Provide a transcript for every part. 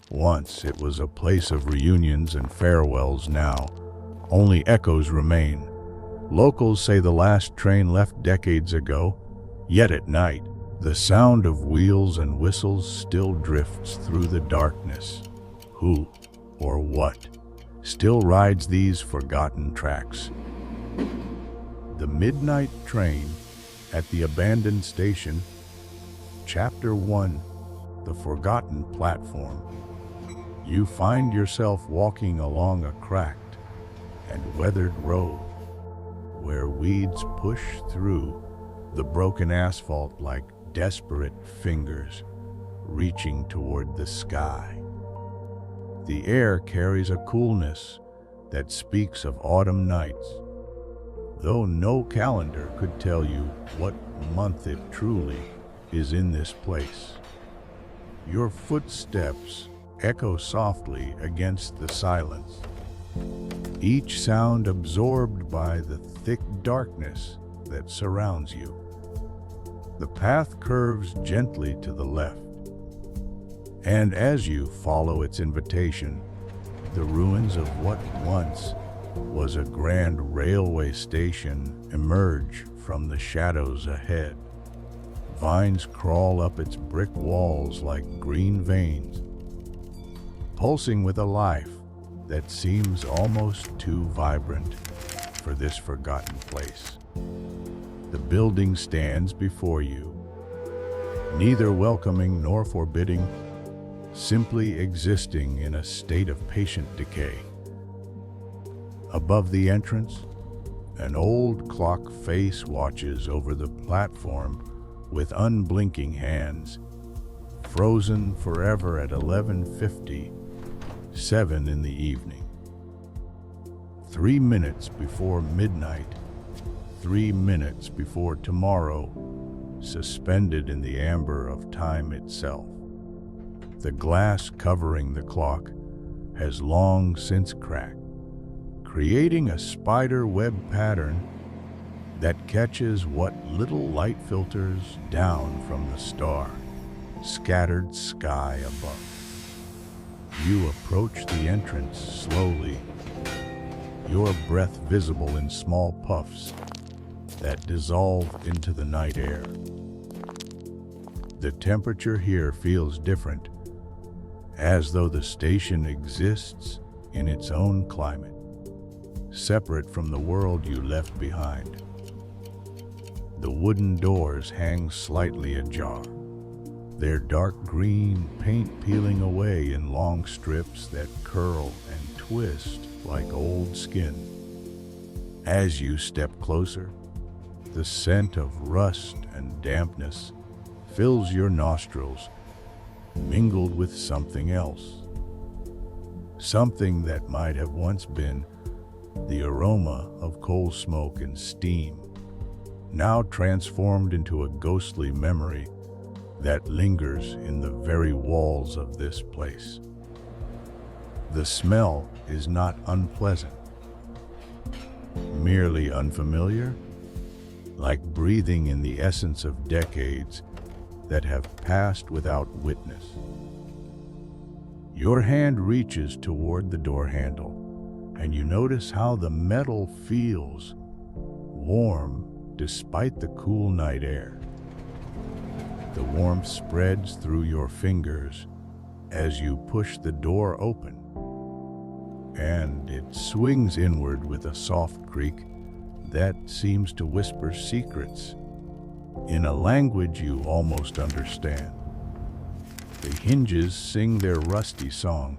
Once it was a place of reunions and farewells. Now only echoes remain. Locals say the last train left decades ago, yet at night, the sound of wheels and whistles still drifts through the darkness. Who or what still rides these forgotten tracks? The Midnight Train at the Abandoned Station. Chapter 1. The Forgotten Platform. You find yourself walking along a cracked and weathered road where weeds push through the broken asphalt like desperate fingers reaching toward the sky. The air carries a coolness that speaks of autumn nights, though no calendar could tell you what month it truly is in this place. Your footsteps echo softly against the silence, each sound absorbed by the thick darkness that surrounds you. The path curves gently to the left, and as you follow its invitation, the ruins of what once was a grand railway station emerge from the shadows ahead. Vines crawl up its brick walls like green veins, pulsing with a life that seems almost too vibrant for this forgotten place. The building stands before you, neither welcoming nor forbidding, simply existing in a state of patient decay. Above the entrance, an old clock face watches over the platform with unblinking hands, frozen forever at 11:57 in the evening. 3 minutes before midnight, 3 minutes before tomorrow, suspended in the amber of time itself. The glass covering the clock has long since cracked, creating a spider web pattern that catches what little light filters down from the star-scattered sky above. You approach the entrance slowly, your breath visible in small puffs that dissolve into the night air. The temperature here feels different, as though the station exists in its own climate, separate from the world you left behind. The wooden doors hang slightly ajar, their dark green paint peeling away in long strips that curl and twist like old skin. As you step closer, the scent of rust and dampness fills your nostrils, mingled with something else. Something that might have once been the aroma of coal smoke and steam, now transformed into a ghostly memory that lingers in the very walls of this place. The smell is not unpleasant, merely unfamiliar, like breathing in the essence of decades that have passed without witness. Your hand reaches toward the door handle, and you notice how the metal feels warm despite the cool night air. The warmth spreads through your fingers as you push the door open, and it swings inward with a soft creak that seems to whisper secrets in a language you almost understand. The hinges sing their rusty song,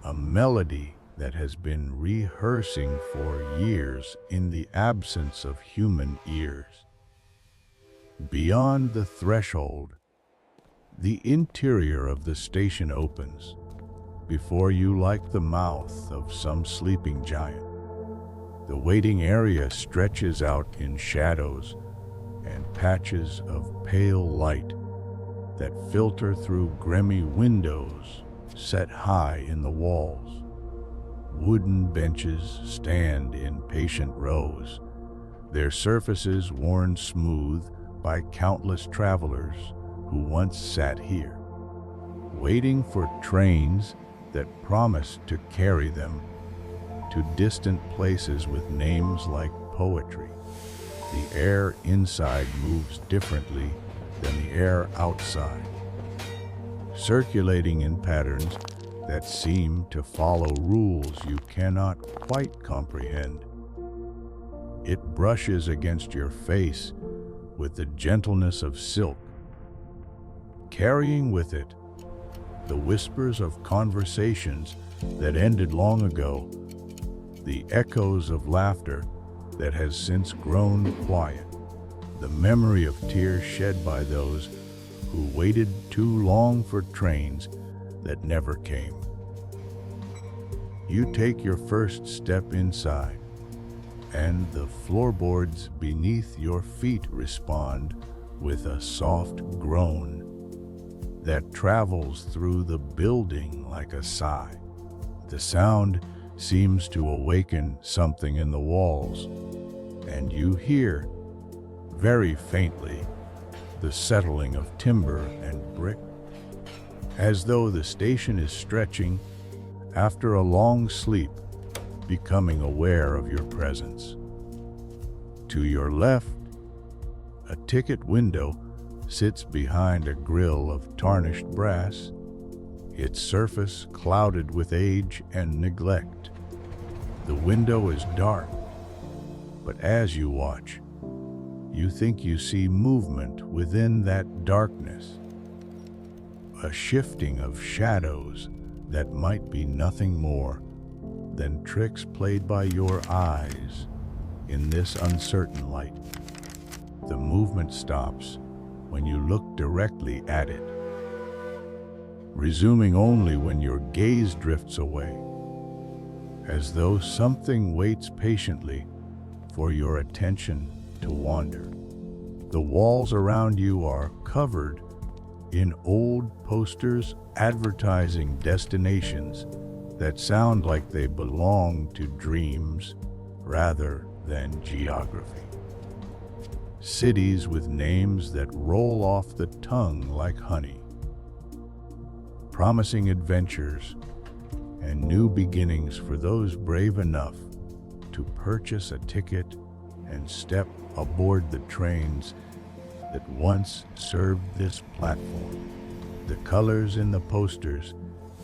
a melody that has been rehearsing for years in the absence of human ears. Beyond the threshold, the interior of the station opens before you like the mouth of some sleeping giant. The waiting area stretches out in shadows and patches of pale light that filter through grimy windows set high in the walls. Wooden benches stand in patient rows, their surfaces worn smooth by countless travelers who once sat here. waiting for trains that promise to carry them to distant places with names like poetry. The air inside moves differently than the air outside, circulating in patterns that seem to follow rules you cannot quite comprehend. It brushes against your face with the gentleness of silk, carrying with it the whispers of conversations that ended long ago, the echoes of laughter that has since grown quiet, the memory of tears shed by those who waited too long for trains that never came. You take your first step inside, and the floorboards beneath your feet respond with a soft groan that travels through the building like a sigh. The sound seems to awaken something in the walls, and you hear, very faintly, the settling of timber and brick, as though the station is stretching after a long sleep, becoming aware of your presence. To your left, a ticket window sits behind a grille of tarnished brass, its surface clouded with age and neglect. The window is dark, but as you watch, you think you see movement within that darkness, a shifting of shadows that might be nothing more than tricks played by your eyes in this uncertain light. The movement stops when you look directly at it, resuming only when your gaze drifts away, as though something waits patiently for your attention to wander. The walls around you are covered in old posters advertising destinations that sound like they belong to dreams rather than geography. Cities with names that roll off the tongue like honey, promising adventures and new beginnings for those brave enough to purchase a ticket and step aboard the trains that once served this platform. The colors in the posters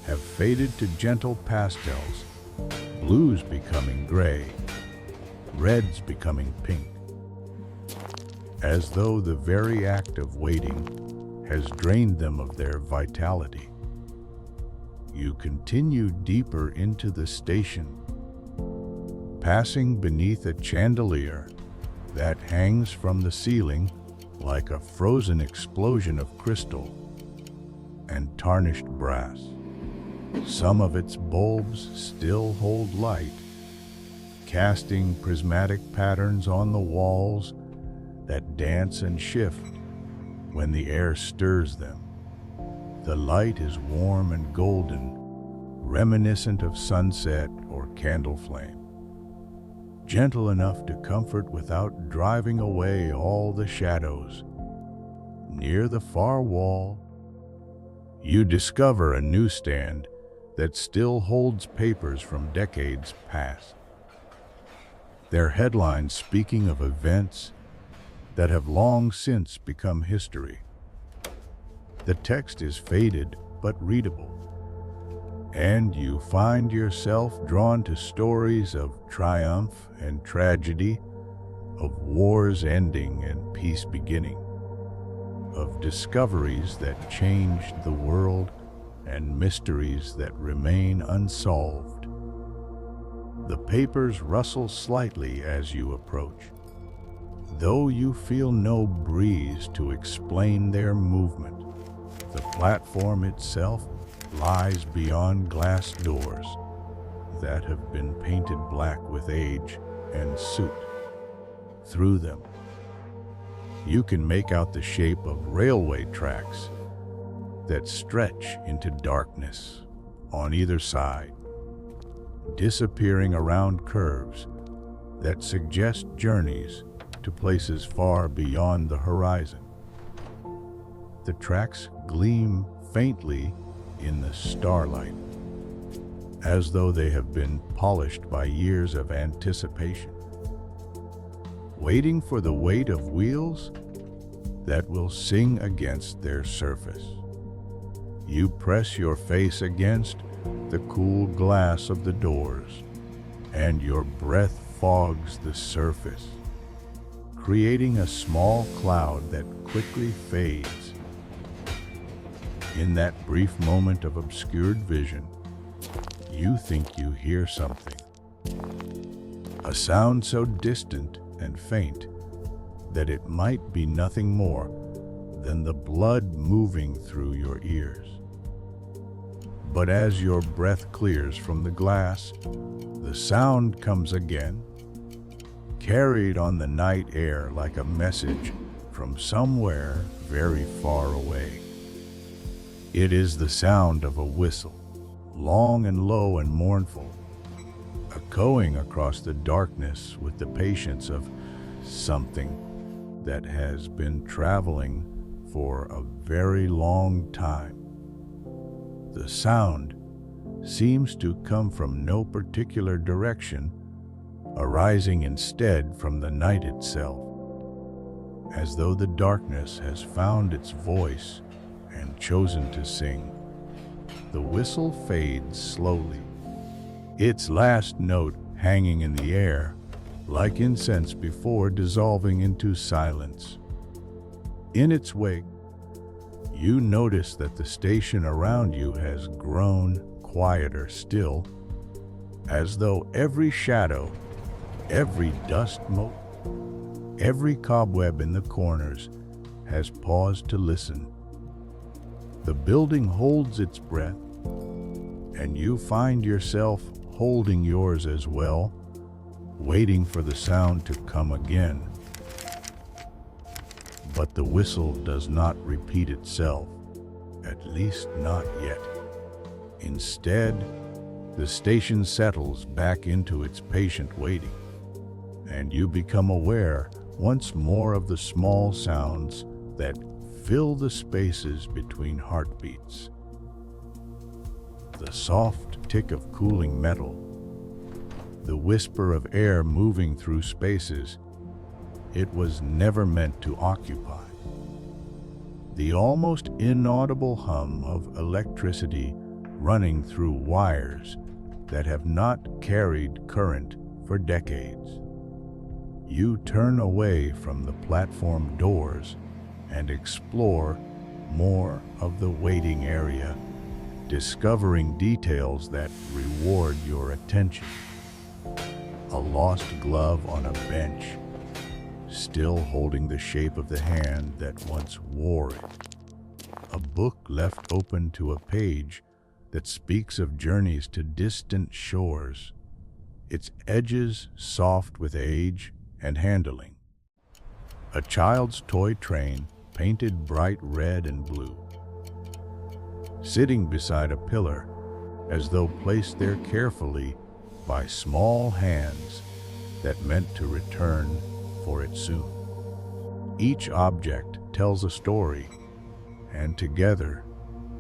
have faded to gentle pastels, blues becoming gray, reds becoming pink, as though the very act of waiting has drained them of their vitality. You continue deeper into the station, passing beneath a chandelier that hangs from the ceiling like a frozen explosion of crystal and tarnished brass. Some of its bulbs still hold light, casting prismatic patterns on the walls that dance and shift when the air stirs them. The light is warm and golden, reminiscent of sunset or candle flame, gentle enough to comfort without driving away all the shadows. Near the far wall, you discover a newsstand that still holds papers from decades past, their headlines speaking of events that have long since become history. The text is faded but readable, and you find yourself drawn to stories of triumph and tragedy, of wars ending and peace beginning, of discoveries that changed the world and mysteries that remain unsolved. The papers rustle slightly as you approach, though you feel no breeze to explain their movement. The platform itself lies beyond glass doors that have been painted black with age and soot. Through them, you can make out the shape of railway tracks that stretch into darkness on either side, disappearing around curves that suggest journeys to places far beyond the horizon. The tracks gleam faintly in the starlight, as though they have been polished by years of anticipation, waiting for the weight of wheels that will sing against their surface. You press your face against the cool glass of the doors, and your breath fogs the surface, creating a small cloud that quickly fades. In that brief moment of obscured vision, you think you hear something. A sound so distant and faint that it might be nothing more than the blood moving through your ears. But as your breath clears from the glass, the sound comes again, carried on the night air like a message from somewhere very far away. It is the sound of a whistle, long and low and mournful, echoing across the darkness with the patience of something that has been traveling for a very long time. The sound seems to come from no particular direction, arising instead from the night itself, as though the darkness has found its voice and chosen to sing. The whistle fades slowly, its last note hanging in the air, like incense before dissolving into silence. In its wake, you notice that the station around you has grown quieter still, as though every shadow, every dust mote, every cobweb in the corners has paused to listen. The building holds its breath, and you find yourself holding yours as well, waiting for the sound to come again. But the whistle does not repeat itself, at least not yet. Instead, the station settles back into its patient waiting, and you become aware once more of the small sounds that fill the spaces between heartbeats. The soft tick of cooling metal, the whisper of air moving through spaces it was never meant to occupy, the almost inaudible hum of electricity running through wires that have not carried current for decades. You turn away from the platform doors and explore more of the waiting area, discovering details that reward your attention. A lost glove on a bench, still holding the shape of the hand that once wore it. A book left open to a page that speaks of journeys to distant shores, its edges soft with age and handling. A child's toy train painted bright red and blue, sitting beside a pillar as though placed there carefully by small hands that meant to return for it soon. Each object tells a story, and together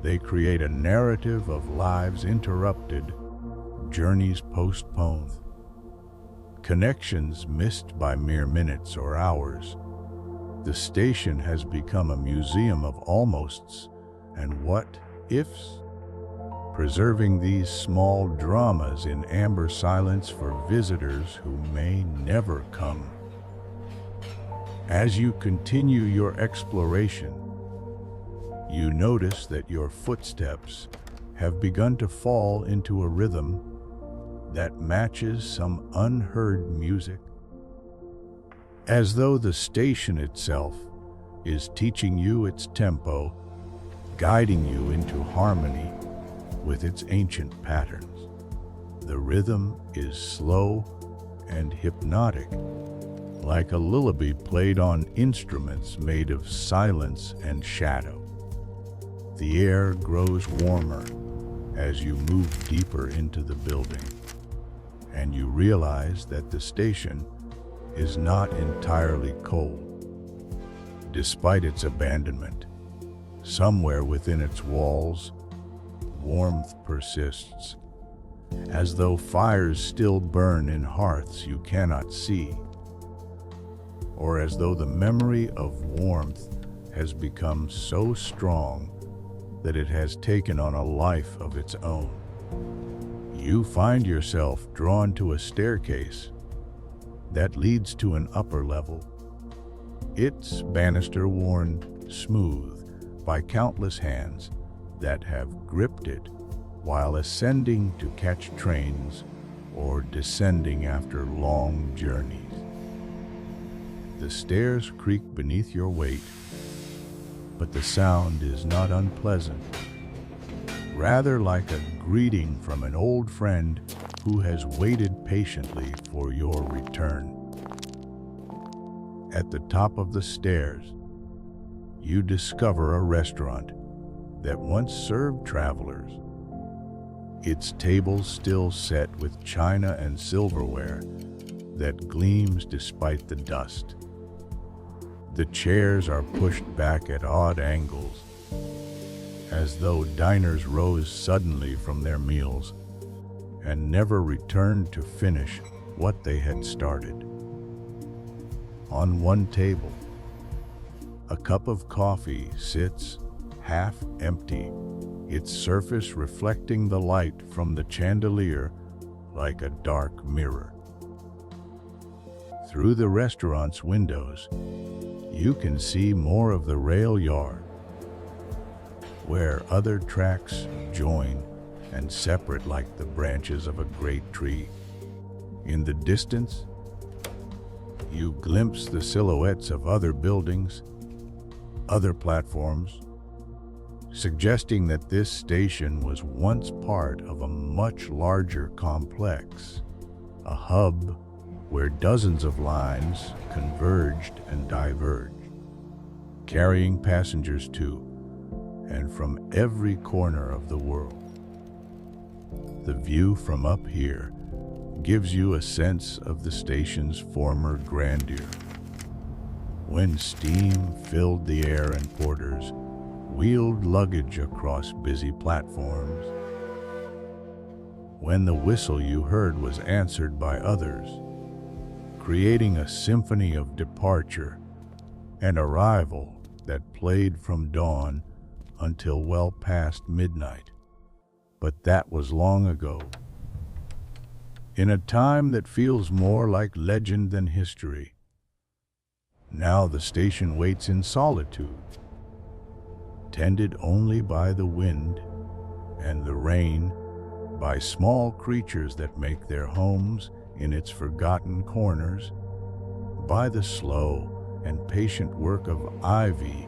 they create a narrative of lives interrupted, journeys postponed, connections missed by mere minutes or hours. The station has become a museum of almosts and what-ifs, preserving these small dramas in amber silence for visitors who may never come. As you continue your exploration, you notice that your footsteps have begun to fall into a rhythm that matches some unheard music, as though the station itself is teaching you its tempo, guiding you into harmony with its ancient patterns. The rhythm is slow and hypnotic, like a lullaby played on instruments made of silence and shadow. The air grows warmer as you move deeper into the building, and you realize that the station is not entirely cold. Despite its abandonment, somewhere within its walls, warmth persists, as though fires still burn in hearths you cannot see, or as though the memory of warmth has become so strong that it has taken on a life of its own. You find yourself drawn to a staircase that leads to an upper level. Its banister worn smooth by countless hands that have gripped it while ascending to catch trains or descending after long journeys. The stairs creak beneath your weight, but the sound is not unpleasant, rather like a greeting from an old friend who has waited patiently for your return. At the top of the stairs, you discover a restaurant that once served travelers, its tables still set with china and silverware that gleams despite the dust. The chairs are pushed back at odd angles, as though diners rose suddenly from their meals and never returned to finish what they had started. On one table, a cup of coffee sits half empty, its surface reflecting the light from the chandelier like a dark mirror. Through the restaurant's windows, you can see more of the rail yard, where other tracks join and separate like the branches of a great tree. In the distance, you glimpse the silhouettes of other buildings, other platforms, suggesting that this station was once part of a much larger complex, a hub where dozens of lines converged and diverged, carrying passengers to and from every corner of the world. The view from up here gives you a sense of the station's former grandeur, when steam filled the air and porters wheeled luggage across busy platforms, when the whistle you heard was answered by others, creating a symphony of departure and arrival that played from dawn until well past midnight. But that was long ago, in a time that feels more like legend than history. Now the station waits in solitude, tended only by the wind and the rain, by small creatures that make their homes in its forgotten corners, by the slow and patient work of ivy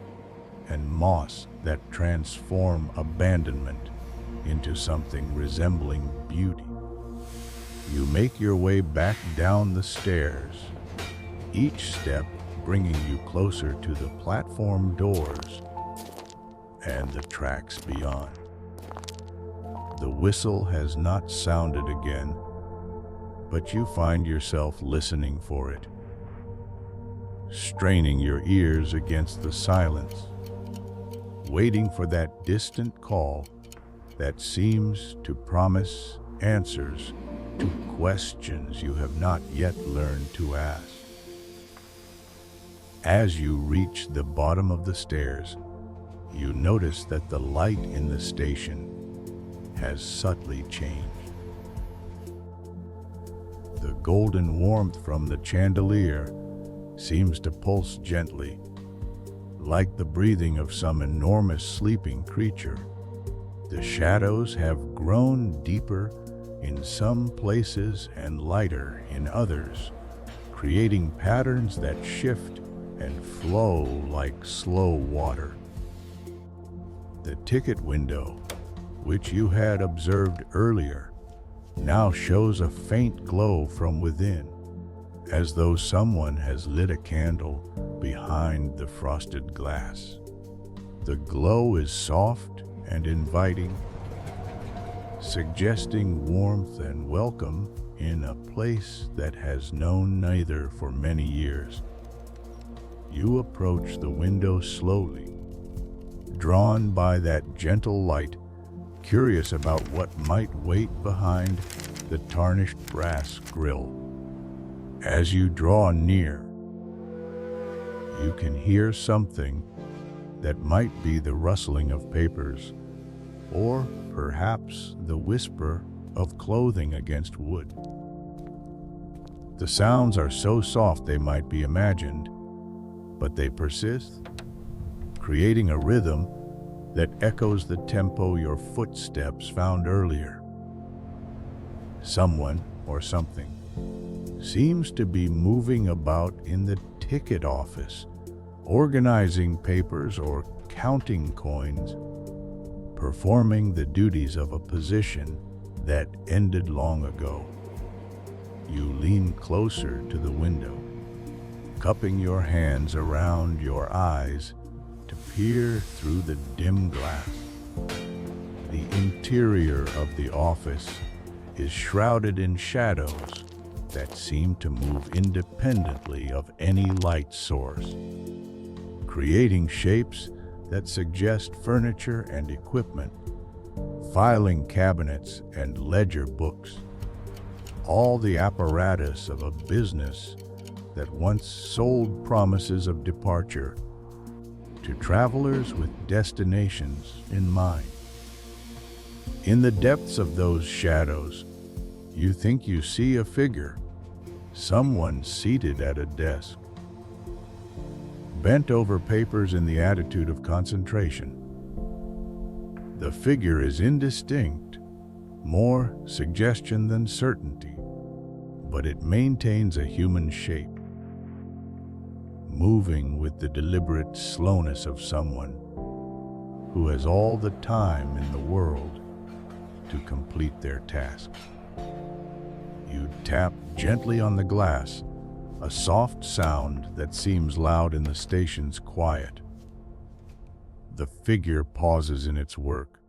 and moss that transform abandonment into something resembling beauty. You make your way back down the stairs, each step bringing you closer to the platform doors and the tracks beyond. The whistle has not sounded again, but you find yourself listening for it, straining your ears against the silence, waiting for that distant call that seems to promise answers to questions you have not yet learned to ask. As you reach the bottom of the stairs, you notice that the light in the station has subtly changed. The golden warmth from the chandelier seems to pulse gently, like the breathing of some enormous sleeping creature. The shadows have grown deeper in some places and lighter in others, creating patterns that shift and flow like slow water. The ticket window, which you had observed earlier, now shows a faint glow from within, as though someone has lit a candle behind the frosted glass. The glow is soft and inviting, suggesting warmth and welcome in a place that has known neither for many years. You approach the window slowly, drawn by that gentle light, curious about what might wait behind the tarnished brass grill. As you draw near, you can hear something that might be the rustling of papers, or perhaps the whisper of clothing against wood. The sounds are so soft they might be imagined, but they persist, creating a rhythm that echoes the tempo your footsteps found earlier. Someone or something seems to be moving about in the ticket office, organizing papers or counting coins, performing the duties of a position that ended long ago. You lean closer to the window, cupping your hands around your eyes to peer through the dim glass. The interior of the office is shrouded in shadows that seem to move independently of any light source, creating shapes that suggest furniture and equipment, filing cabinets and ledger books, all the apparatus of a business that once sold promises of departure to travelers with destinations in mind. In the depths of those shadows, you think you see a figure, someone seated at a desk, bent over papers in the attitude of concentration. The figure is indistinct, more suggestion than certainty, but it maintains a human shape, moving with the deliberate slowness of someone who has all the time in the world to complete their task. You tap gently on the glass, a soft sound that seems loud in the station's quiet. The figure pauses in its work,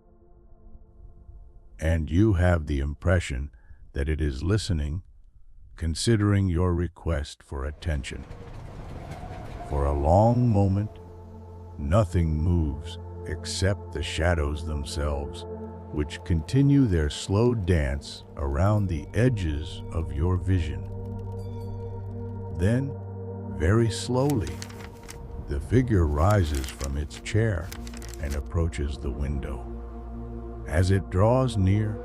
and you have the impression that it is listening, considering your request for attention. For a long moment, nothing moves except the shadows themselves, which continue their slow dance around the edges of your vision. Then, very slowly, the figure rises from its chair and approaches the window. As it draws near,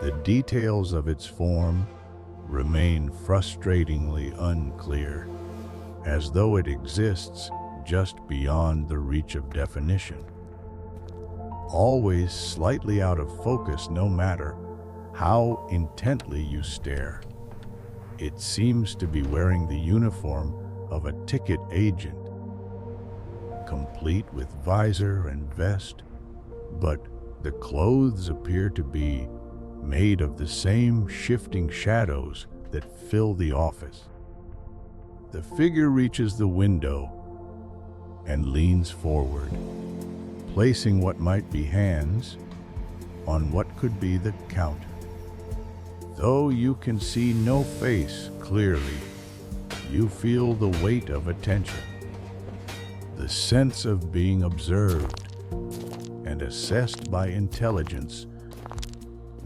the details of its form remain frustratingly unclear, as though it exists just beyond the reach of definition. Always slightly out of focus no matter how intently you stare. It seems to be wearing the uniform of a ticket agent, complete with visor and vest, but the clothes appear to be made of the same shifting shadows that fill the office. The figure reaches the window and leans forward, placing what might be hands on what could be the counter. Though you can see no face clearly, you feel the weight of attention, the sense of being observed and assessed by intelligence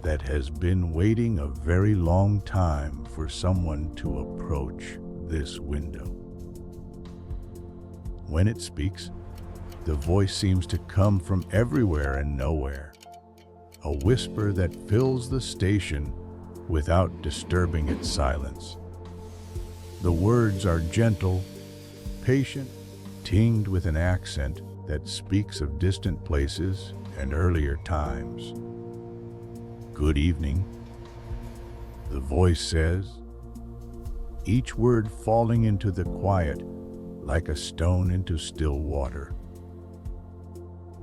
that has been waiting a very long time for someone to approach this window. When it speaks, the voice seems to come from everywhere and nowhere, a whisper that fills the station without disturbing its silence. The words are gentle, patient, tinged with an accent that speaks of distant places and earlier times. "Good evening," the voice says, each word falling into the quiet like a stone into still water.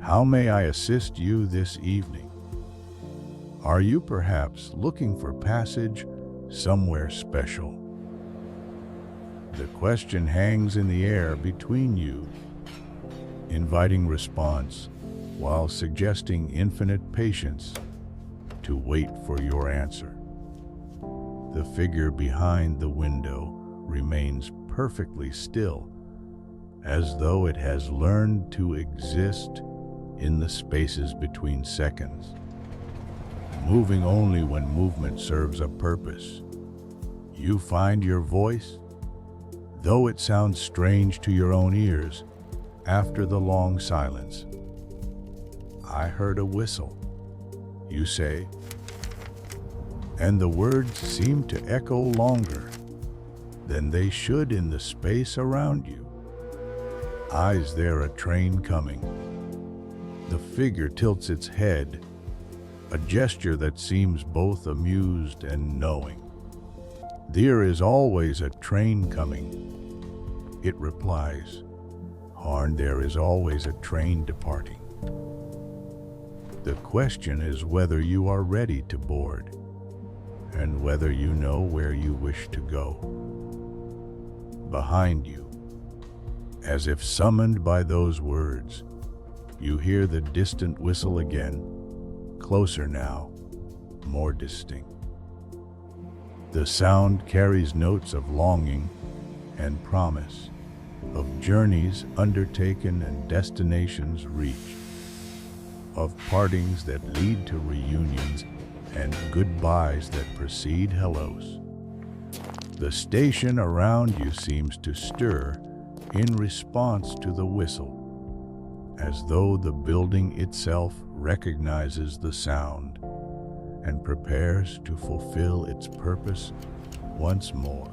"How may I assist you this evening? Are you perhaps looking for passage somewhere special?" The question hangs in the air between you, inviting response while suggesting infinite patience to wait for your answer. The figure behind the window remains perfectly still, as though it has learned to exist in the spaces between seconds, moving only when movement serves a purpose. You find your voice, though it sounds strange to your own ears, after the long silence. I heard a whistle, you say, and the words seem to echo longer than they should in the space around you. Is there a train coming? The figure tilts its head, a gesture that seems both amused and knowing. There is always a train coming, it replies. Harn, there is always a train departing. The question is whether you are ready to board, and whether you know where you wish to go. Behind you, as if summoned by those words, you hear the distant whistle again, closer now, more distinct. The sound carries notes of longing and promise, of journeys undertaken and destinations reached, of partings that lead to reunions and goodbyes that precede hellos. The station around you seems to stir in response to the whistle, as though the building itself recognizes the sound and prepares to fulfill its purpose once more.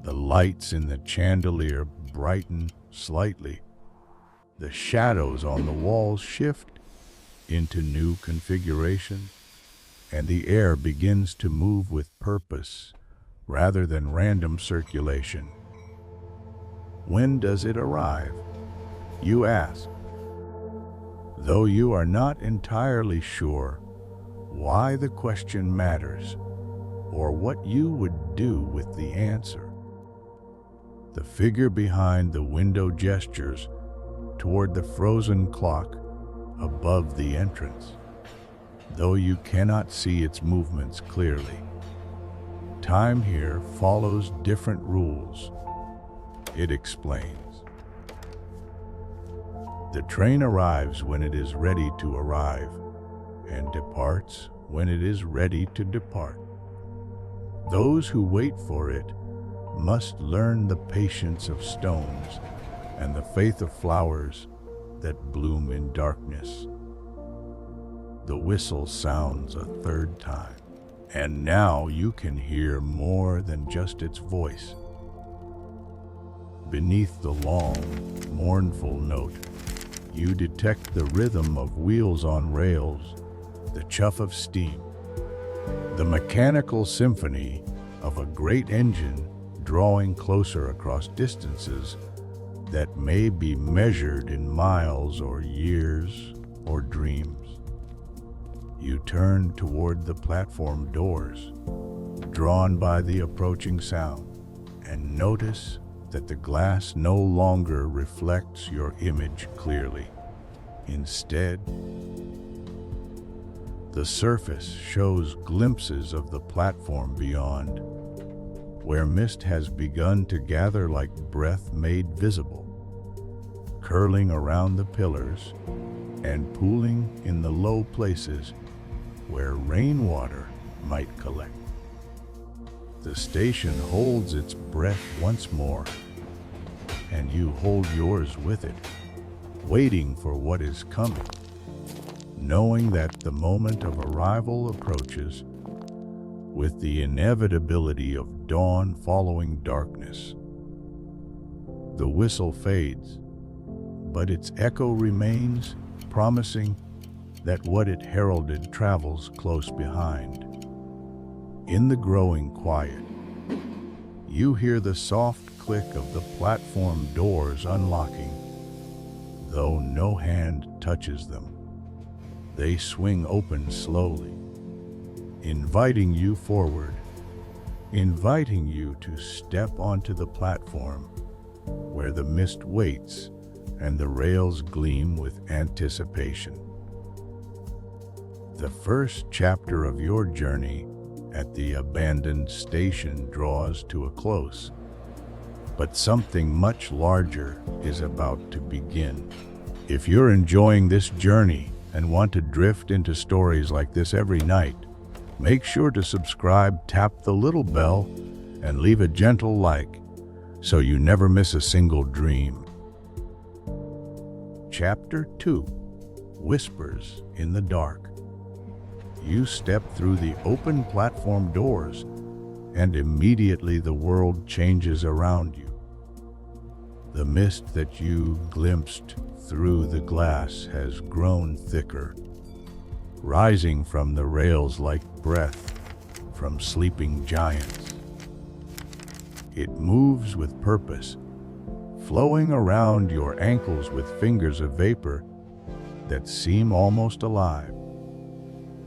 The lights in the chandelier brighten slightly. The shadows on the walls shift into new configurations, and the air begins to move with purpose rather than random circulation. When does it arrive? You ask, though you are not entirely sure why the question matters or what you would do with the answer. The figure behind the window gestures toward the frozen clock above the entrance, though you cannot see its movements clearly. Time here follows different rules, it explains. The train arrives when it is ready to arrive, and departs when it is ready to depart. Those who wait for it must learn the patience of stones and the faith of flowers that bloom in darkness. The whistle sounds a third time, and now you can hear more than just its voice. Beneath the long, mournful note, you detect the rhythm of wheels on rails, the chuff of steam, the mechanical symphony of a great engine drawing closer across distances that may be measured in miles or years or dreams. You turn toward the platform doors, drawn by the approaching sound, and notice that the glass no longer reflects your image clearly. Instead, the surface shows glimpses of the platform beyond, where mist has begun to gather like breath made visible, curling around the pillars and pooling in the low places where rainwater might collect. The station holds its breath once more, and you hold yours with it, waiting for what is coming, knowing that the moment of arrival approaches with the inevitability of dawn following darkness. The whistle fades, but its echo remains, promising that what it heralded travels close behind. In the growing quiet, you hear the soft click of the platform doors unlocking, though no hand touches them. They swing open slowly, inviting you forward, inviting you to step onto the platform where the mist waits and the rails gleam with anticipation. The first chapter of your journey at the abandoned station draws to a close, but something much larger is about to begin. If you're enjoying this journey and want to drift into stories like this every night, make sure to subscribe, tap the little bell, and leave a gentle like so you never miss a single dream. Chapter 2: Whispers in the Dark. You step through the open platform doors, and immediately the world changes around you. The mist that you glimpsed through the glass has grown thicker, rising from the rails like breath from sleeping giants. It moves with purpose, flowing around your ankles with fingers of vapor that seem almost alive.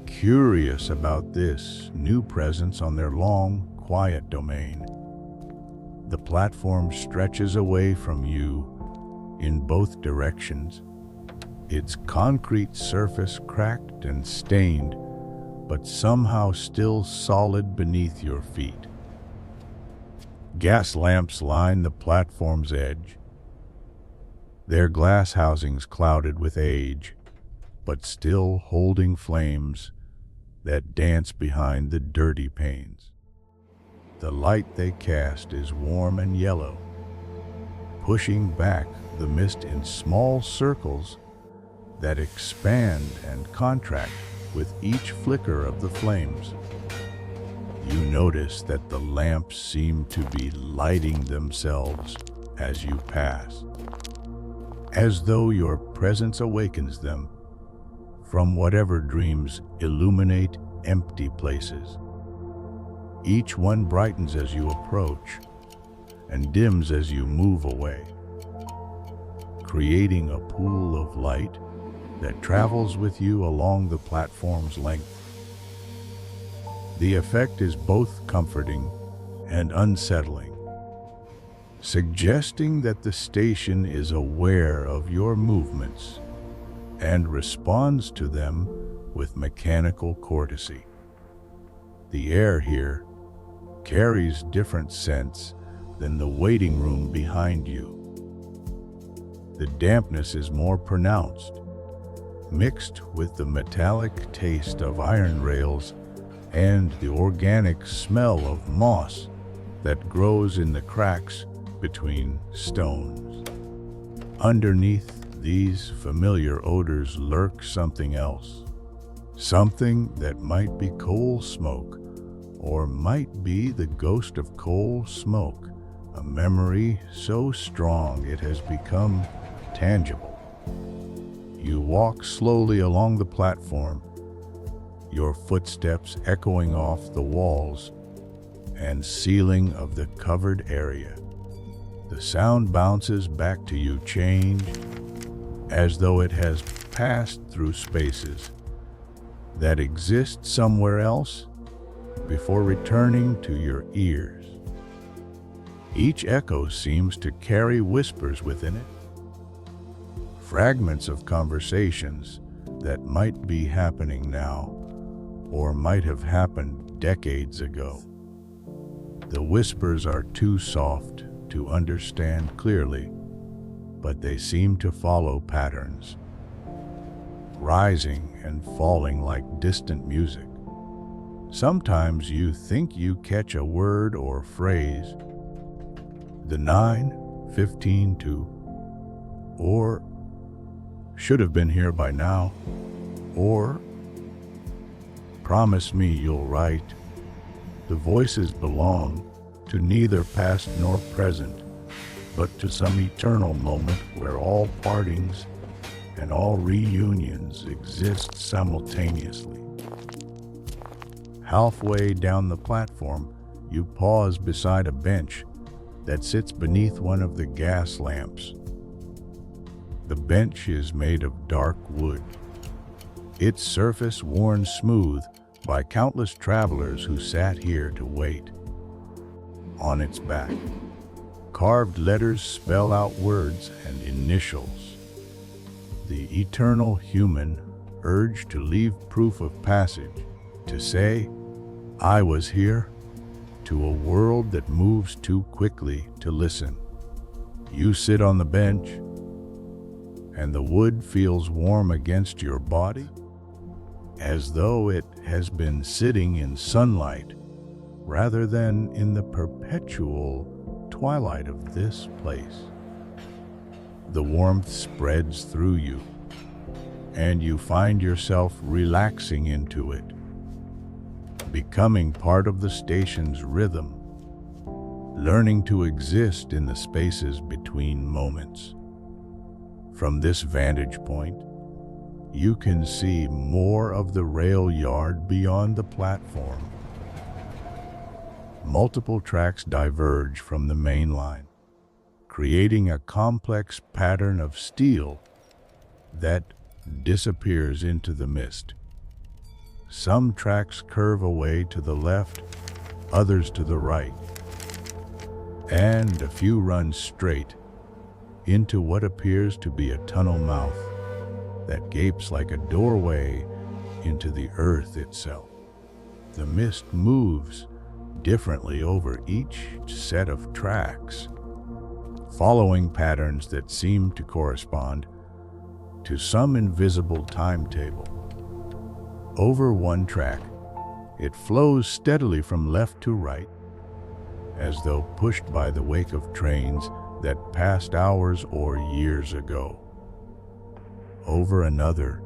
Curious about this new presence on their long, quiet domain, the platform stretches away from you in both directions, its concrete surface cracked and stained, but somehow still solid beneath your feet. Gas lamps line the platform's edge, their glass housings clouded with age, but still holding flames that dance behind the dirty panes. The light they cast is warm and yellow, pushing back the mist in small circles that expand and contract with each flicker of the flames. You notice that the lamps seem to be lighting themselves as you pass, as though your presence awakens them from whatever dreams illuminate empty places. Each one brightens as you approach and dims as you move away, creating a pool of light that travels with you along the platform's length. The effect is both comforting and unsettling, suggesting that the station is aware of your movements and responds to them with mechanical courtesy. The air here carries different scents than the waiting room behind you. The dampness is more pronounced, mixed with the metallic taste of iron rails and the organic smell of moss that grows in the cracks between stones. Underneath these familiar odors lurks something else, something that might be coal smoke, or might be the ghost of coal smoke, a memory so strong it has become tangible. You walk slowly along the platform, your footsteps echoing off the walls and ceiling of the covered area. The sound bounces back to you, changed, as though it has passed through spaces that exist somewhere else before returning to your ears. Each echo seems to carry whispers within it, fragments of conversations that might be happening now or might have happened decades ago. The whispers are too soft to understand clearly, but they seem to follow patterns, rising and falling like distant music. Sometimes you think you catch a word or phrase, the 9:15 or should have been here by now, or promise me you'll write. The voices belong to neither past nor present, but to some eternal moment where all partings and all reunions exist simultaneously. Halfway down the platform, you pause beside a bench that sits beneath one of the gas lamps. The bench is made of dark wood, its surface worn smooth by countless travelers who sat here to wait. On its back, carved letters spell out words and initials. The eternal human urge to leave proof of passage, to say, I was here, to a world that moves too quickly to listen. You sit on the bench, and the wood feels warm against your body, as though it has been sitting in sunlight rather than in the perpetual twilight of this place. The warmth spreads through you, and you find yourself relaxing into it, becoming part of the station's rhythm, learning to exist in the spaces between moments. From this vantage point, you can see more of the rail yard beyond the platform. Multiple tracks diverge from the main line, creating a complex pattern of steel that disappears into the mist. Some tracks curve away to the left, others to the right, and a few run straight into what appears to be a tunnel mouth that gapes like a doorway into the earth itself. The mist moves differently over each set of tracks, following patterns that seem to correspond to some invisible timetable. Over one track, it flows steadily from left to right, as though pushed by the wake of trains that passed hours or years ago. Over another,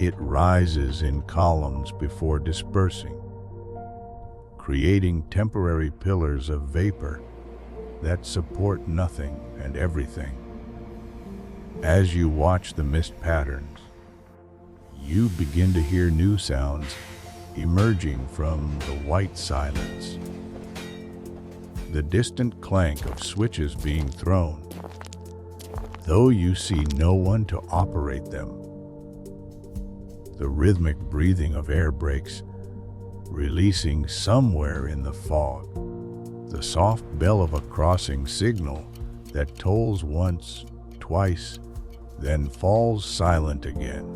it rises in columns before dispersing, creating temporary pillars of vapor that support nothing and everything. As you watch the mist patterns, you begin to hear new sounds emerging from the white silence. The distant clank of switches being thrown, though you see no one to operate them. The rhythmic breathing of air brakes releasing somewhere in the fog. The soft bell of a crossing signal that tolls once, twice, then falls silent again.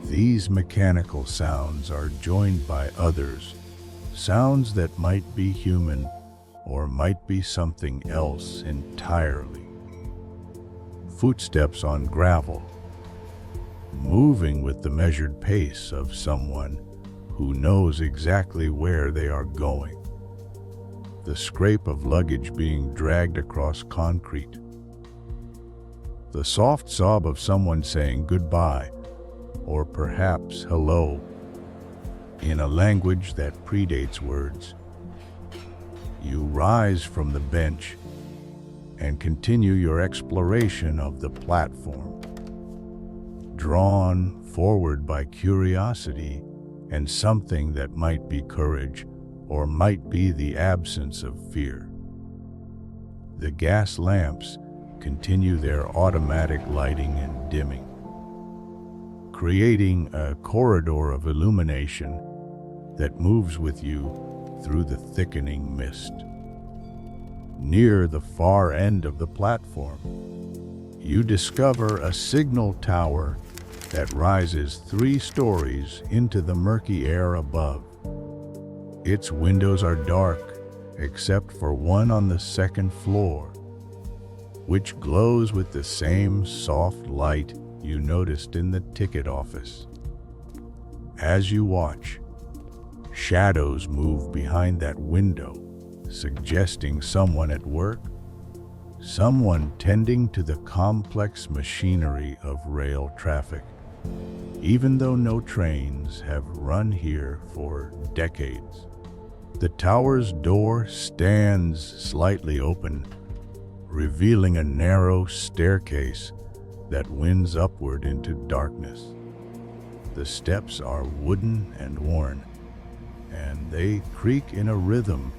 These mechanical sounds are joined by others, sounds that might be human or might be something else entirely. Footsteps on gravel, moving with the measured pace of someone who knows exactly where they are going. The scrape of luggage being dragged across concrete. The soft sob of someone saying goodbye, or perhaps hello, in a language that predates words. You rise from the bench and continue your exploration of the platform, drawn forward by curiosity and something that might be courage or might be the absence of fear. The gas lamps continue their automatic lighting and dimming, creating a corridor of illumination that moves with you through the thickening mist. Near the far end of the platform, you discover a signal tower that rises 3 stories into the murky air above. Its windows are dark, except for one on the 2nd floor, which glows with the same soft light you noticed in the ticket office. As you watch, shadows move behind that window, suggesting someone at work, someone tending to the complex machinery of rail traffic, even though no trains have run here for decades. The tower's door stands slightly open, revealing a narrow staircase that winds upward into darkness. The steps are wooden and worn, and they creak in a rhythm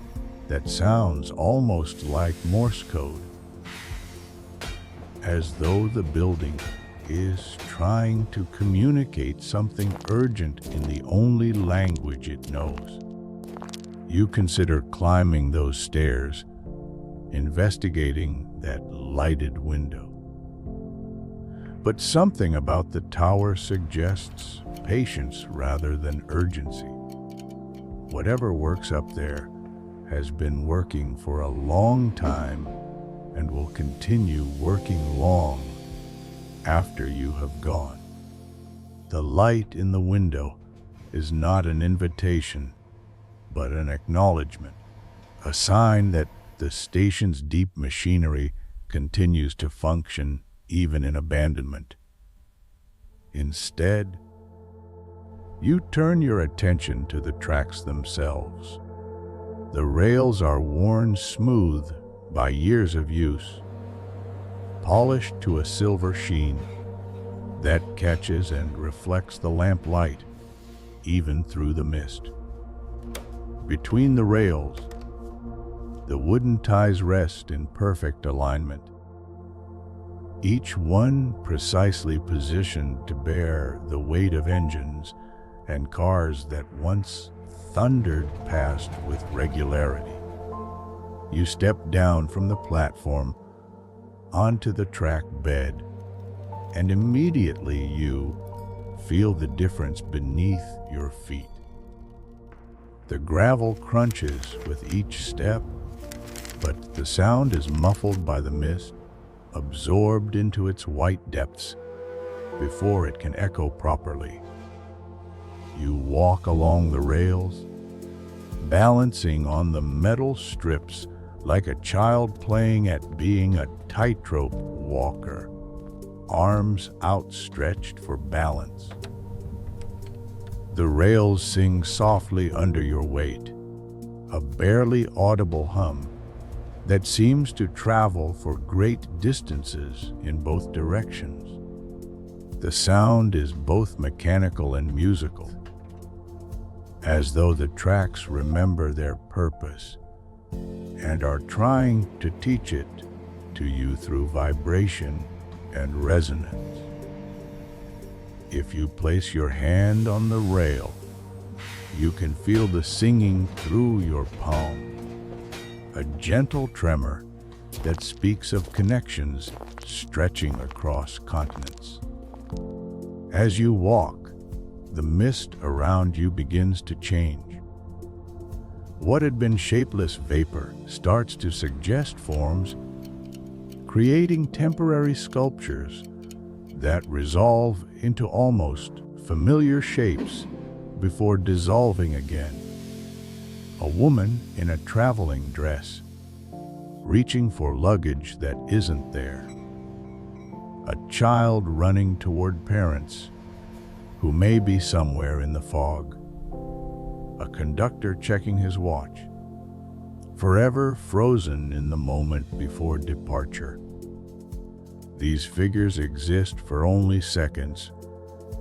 that sounds almost like Morse code, as though the building is trying to communicate something urgent in the only language it knows. You consider climbing those stairs, investigating that lighted window. But something about the tower suggests patience rather than urgency. Whatever works up there has been working for a long time and will continue working long after you have gone. The light in the window is not an invitation, but an acknowledgement, a sign that the station's deep machinery continues to function even in abandonment. Instead, you turn your attention to the tracks themselves. The rails are worn smooth by years of use, polished to a silver sheen that catches and reflects the lamplight even through the mist. Between the rails, the wooden ties rest in perfect alignment, each one precisely positioned to bear the weight of engines and cars that once thundered past with regularity. You step down from the platform onto the track bed, and immediately you feel the difference beneath your feet. The gravel crunches with each step, but the sound is muffled by the mist, absorbed into its white depths before it can echo properly. You walk along the rails, balancing on the metal strips like a child playing at being a tightrope walker, arms outstretched for balance. The rails sing softly under your weight, a barely audible hum that seems to travel for great distances in both directions. The sound is both mechanical and musical, as though the tracks remember their purpose and are trying to teach it to you through vibration and resonance. If you place your hand on the rail, you can feel the singing through your palm, a gentle tremor that speaks of connections stretching across continents. As you walk, the mist around you begins to change. What had been shapeless vapor starts to suggest forms, creating temporary sculptures that resolve into almost familiar shapes before dissolving again. A woman in a traveling dress, reaching for luggage that isn't there. A child running toward parents who may be somewhere in the fog. A conductor checking his watch, forever frozen in the moment before departure. These figures exist for only seconds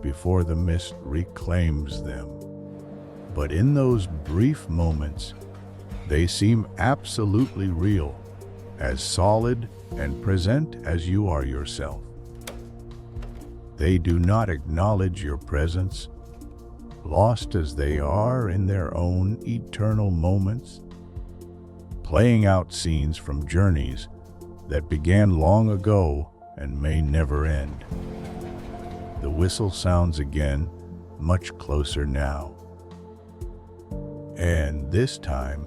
before the mist reclaims them. But in those brief moments, they seem absolutely real, as solid and present as you are yourself. They do not acknowledge your presence, lost as they are in their own eternal moments, playing out scenes from journeys that began long ago and may never end. The whistle sounds again, much closer now. And this time,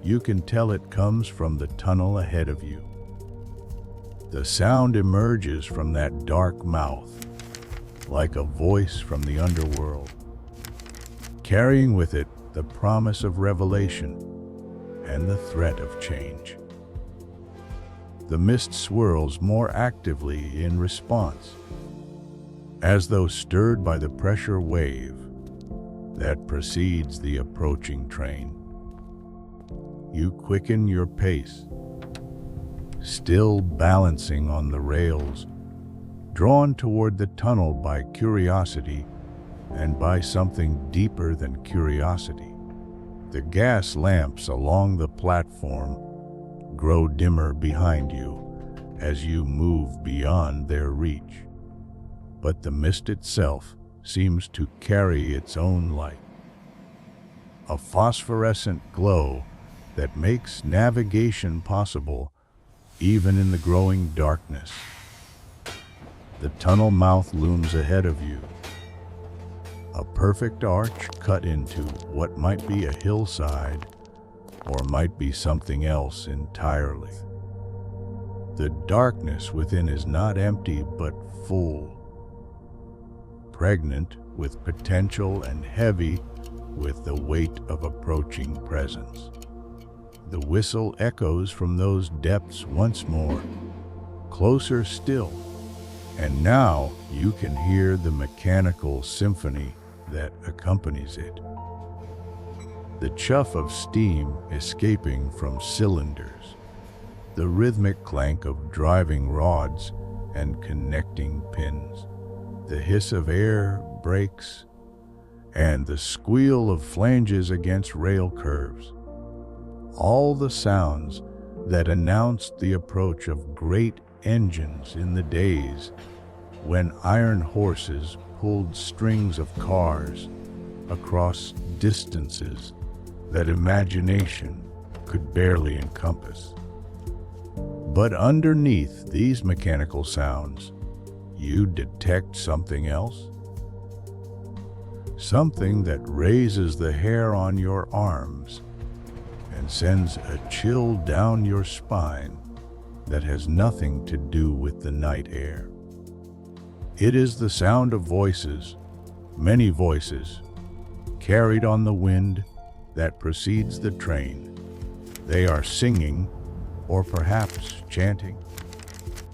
you can tell it comes from the tunnel ahead of you. The sound emerges from that dark mouth, like a voice from the underworld, carrying with it the promise of revelation and the threat of change. The mist swirls more actively in response, as though stirred by the pressure wave that precedes the approaching train. You quicken your pace, still balancing on the rails, drawn toward the tunnel by curiosity and by something deeper than curiosity. The gas lamps along the platform grow dimmer behind you as you move beyond their reach, but the mist itself seems to carry its own light, a phosphorescent glow that makes navigation possible even in the growing darkness. The tunnel mouth looms ahead of you, a perfect arch cut into what might be a hillside or might be something else entirely. The darkness within is not empty but full, pregnant with potential and heavy with the weight of approaching presence. The whistle echoes from those depths once more, closer still, and now you can hear the mechanical symphony that accompanies it. The chuff of steam escaping from cylinders, the rhythmic clank of driving rods and connecting pins, the hiss of air brakes, and the squeal of flanges against rail curves. All the sounds that announced the approach of great engines in the days when iron horses pulled strings of cars across distances that imagination could barely encompass. But underneath these mechanical sounds, you detect something else. Something that raises the hair on your arms and sends a chill down your spine that has nothing to do with the night air. It is the sound of voices, many voices, carried on the wind that precedes the train. They are singing, or perhaps chanting,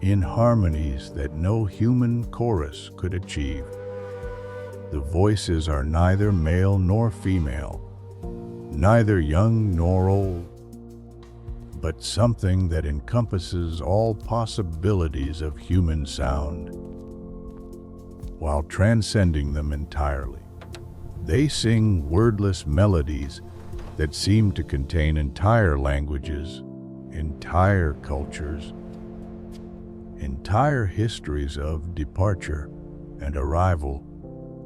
in harmonies that no human chorus could achieve. The voices are neither male nor female, neither young nor old, but something that encompasses all possibilities of human sound, while transcending them entirely. They sing wordless melodies that seem to contain entire languages, entire cultures, entire histories of departure and arrival,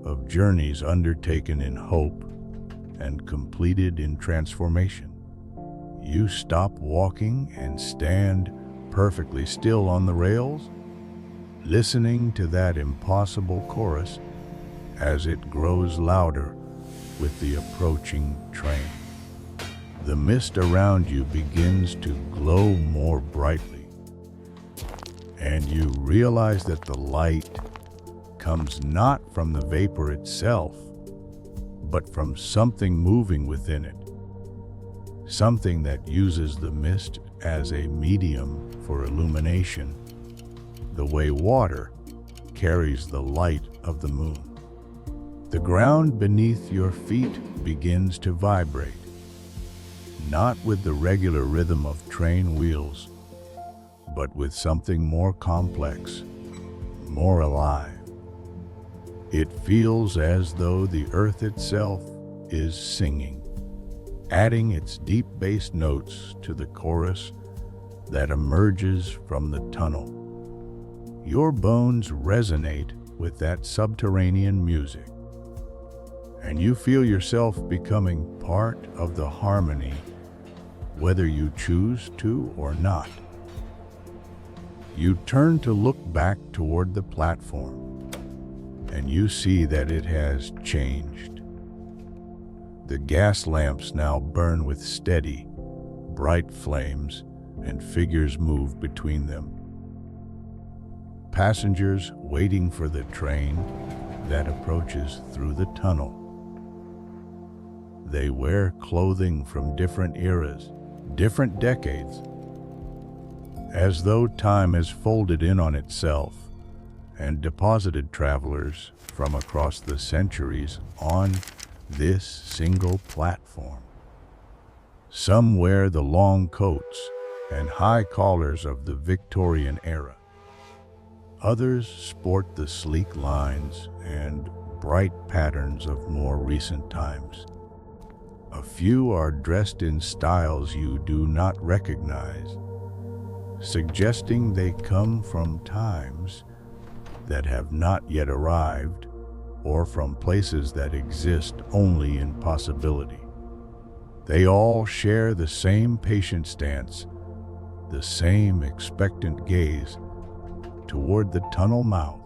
of journeys undertaken in hope and completed in transformation. You stop walking and stand perfectly still on the rails, listening to that impossible chorus as it grows louder with the approaching train. The mist around you begins to glow more brightly, and you realize that the light comes not from the vapor itself, but from something moving within it, something that uses the mist as a medium for illumination, the way water carries the light of the moon. The ground beneath your feet begins to vibrate, not with the regular rhythm of train wheels, but with something more complex, more alive. It feels as though the earth itself is singing, adding its deep bass notes to the chorus that emerges from the tunnel. Your bones resonate with that subterranean music, and you feel yourself becoming part of the harmony, whether you choose to or not. You turn to look back toward the platform, and you see that it has changed. The gas lamps now burn with steady, bright flames, and figures move between them. Passengers waiting for the train that approaches through the tunnel. They wear clothing from different eras, different decades, as though time has folded in on itself and deposited travelers from across the centuries on this single platform. Some wear the long coats and high collars of the Victorian era. Others sport the sleek lines and bright patterns of more recent times. A few are dressed in styles you do not recognize, suggesting they come from times that have not yet arrived, or from places that exist only in possibility. They all share the same patient stance, the same expectant gaze toward the tunnel mouth,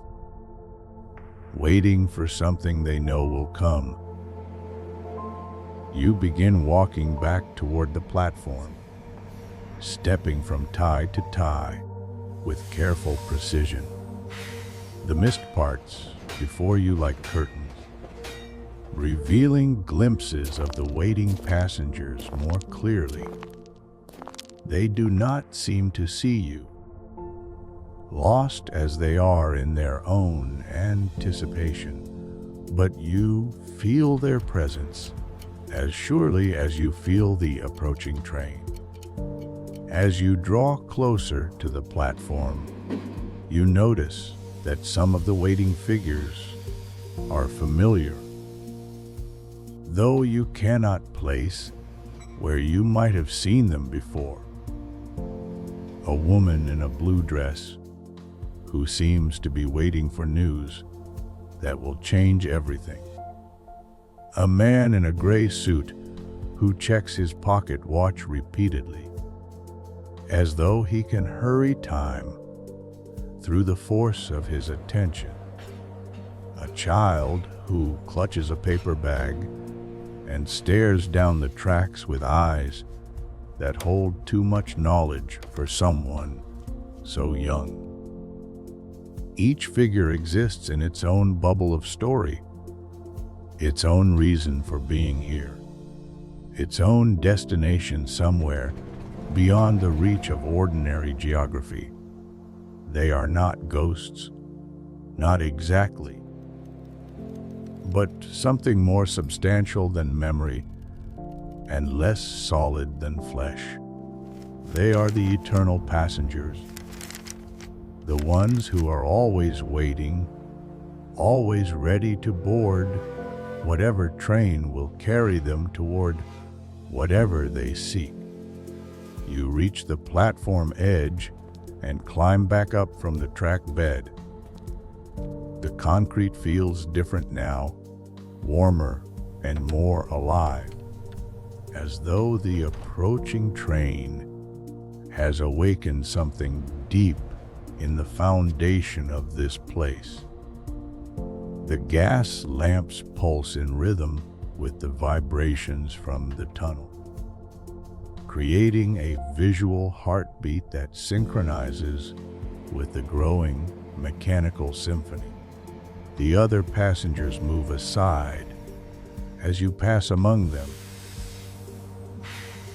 waiting for something they know will come. You begin walking back toward the platform, stepping from tie to tie, with careful precision. The mist parts before you like curtains, revealing glimpses of the waiting passengers more clearly. They do not seem to see you, lost as they are in their own anticipation, but you feel their presence as surely as you feel the approaching train. As you draw closer to the platform, you notice that some of the waiting figures are familiar, though you cannot place where you might have seen them before. A woman in a blue dress who seems to be waiting for news that will change everything. A man in a gray suit who checks his pocket watch repeatedly, as though he can hurry time through the force of his attention. A child who clutches a paper bag and stares down the tracks with eyes that hold too much knowledge for someone so young. Each figure exists in its own bubble of story, its own reason for being here, its own destination somewhere beyond the reach of ordinary geography. They are not ghosts, not exactly, but something more substantial than memory and less solid than flesh. They are the eternal passengers, the ones who are always waiting, always ready to board whatever train will carry them toward whatever they seek. You reach the platform edge and climb back up from the track bed. The concrete feels different now, warmer and more alive, as though the approaching train has awakened something deep in the foundation of this place. The gas lamps pulse in rhythm with the vibrations from the tunnel, creating a visual heartbeat that synchronizes with the growing mechanical symphony. The other passengers move aside as you pass among them,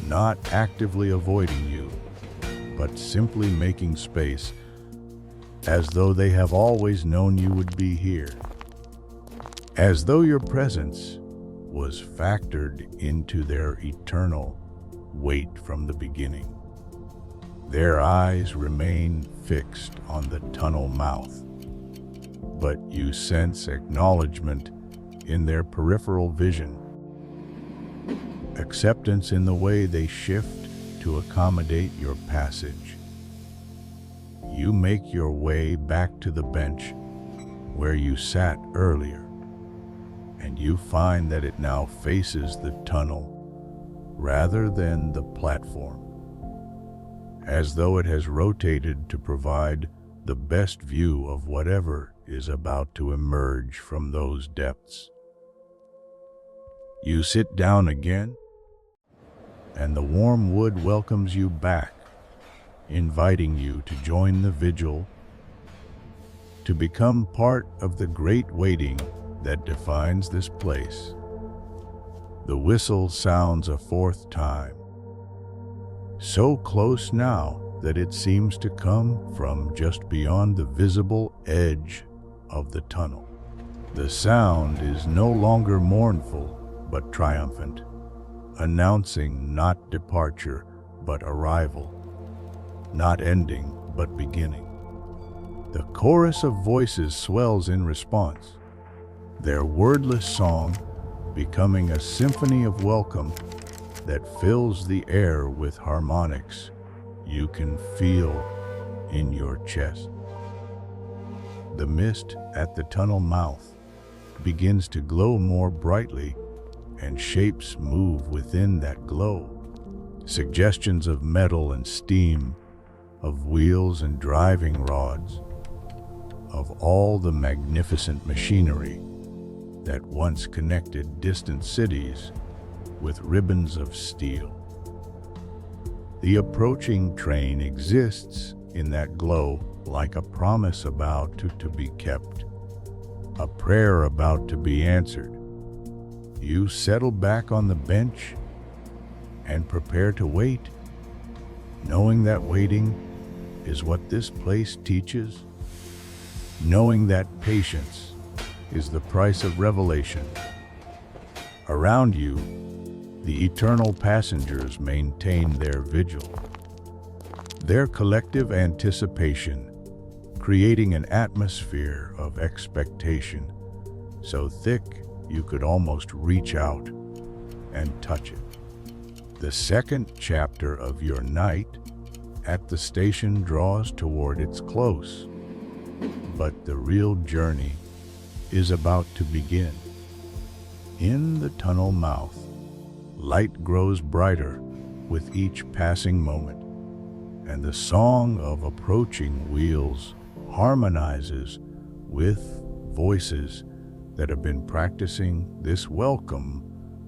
not actively avoiding you, but simply making space, as though they have always known you would be here, as though your presence was factored into their eternal wait from the beginning. Their eyes remain fixed on the tunnel mouth, but you sense acknowledgement in their peripheral vision, acceptance in the way they shift to accommodate your passage. You make your way back to the bench where you sat earlier, and you find that it now faces the tunnel rather than the platform, as though it has rotated to provide the best view of whatever is about to emerge from those depths. You sit down again, and the warm wood welcomes you back, inviting you to join the vigil, to become part of the great waiting that defines this place. The whistle sounds a fourth time, so close now that it seems to come from just beyond the visible edge of the tunnel. The sound is no longer mournful but triumphant, announcing not departure but arrival, not ending but beginning. The chorus of voices swells in response, their wordless song becoming a symphony of welcome that fills the air with harmonics you can feel in your chest. The mist at the tunnel mouth begins to glow more brightly, and shapes move within that glow. Suggestions of metal and steam, of wheels and driving rods, of all the magnificent machinery that once connected distant cities with ribbons of steel. The approaching train exists in that glow like a promise about to be kept, a prayer about to be answered. You settle back on the bench and prepare to wait, knowing that waiting is what this place teaches, knowing that patience is the price of revelation. Around you, the eternal passengers maintain their vigil, their collective anticipation, creating an atmosphere of expectation so thick you could almost reach out and touch it. The second chapter of your night at the station draws toward its close, but the real journey is about to begin. In the tunnel mouth, light grows brighter with each passing moment, and the song of approaching wheels harmonizes with voices that have been practicing this welcome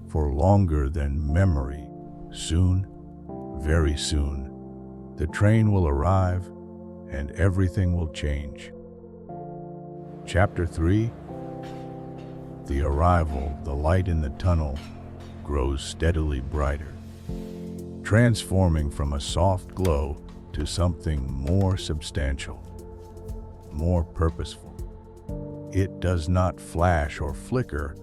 for longer than memory. Soon, very soon, the train will arrive and everything will change. Chapter 3. The arrival, the light in the tunnel grows steadily brighter, transforming from a soft glow to something more substantial, more purposeful. It does not flash or flicker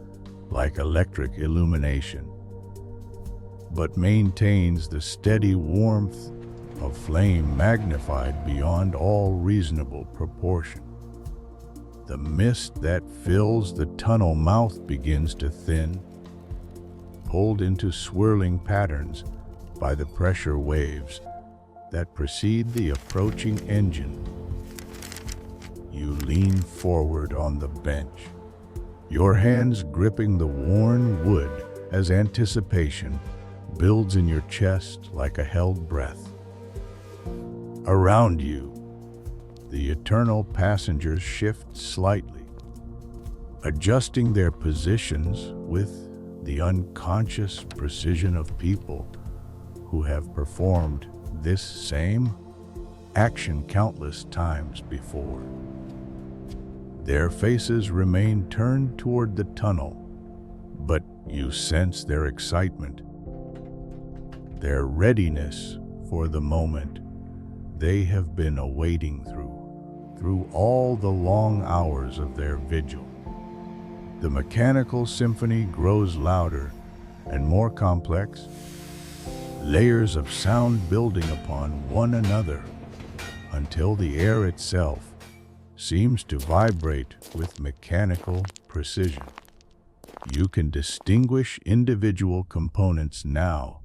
like electric illumination, but maintains the steady warmth of flame magnified beyond all reasonable proportion. The mist that fills the tunnel mouth begins to thin, pulled into swirling patterns by the pressure waves that precede the approaching engine. You lean forward on the bench, your hands gripping the worn wood as anticipation builds in your chest like a held breath. Around you, the eternal passengers shift slightly, adjusting their positions with the unconscious precision of people who have performed this same action countless times before. Their faces remain turned toward the tunnel, but you sense their excitement, their readiness for the moment they have been awaiting through all the long hours of their vigil. The mechanical symphony grows louder and more complex, layers of sound building upon one another until the air itself seems to vibrate with mechanical precision. You can distinguish individual components now: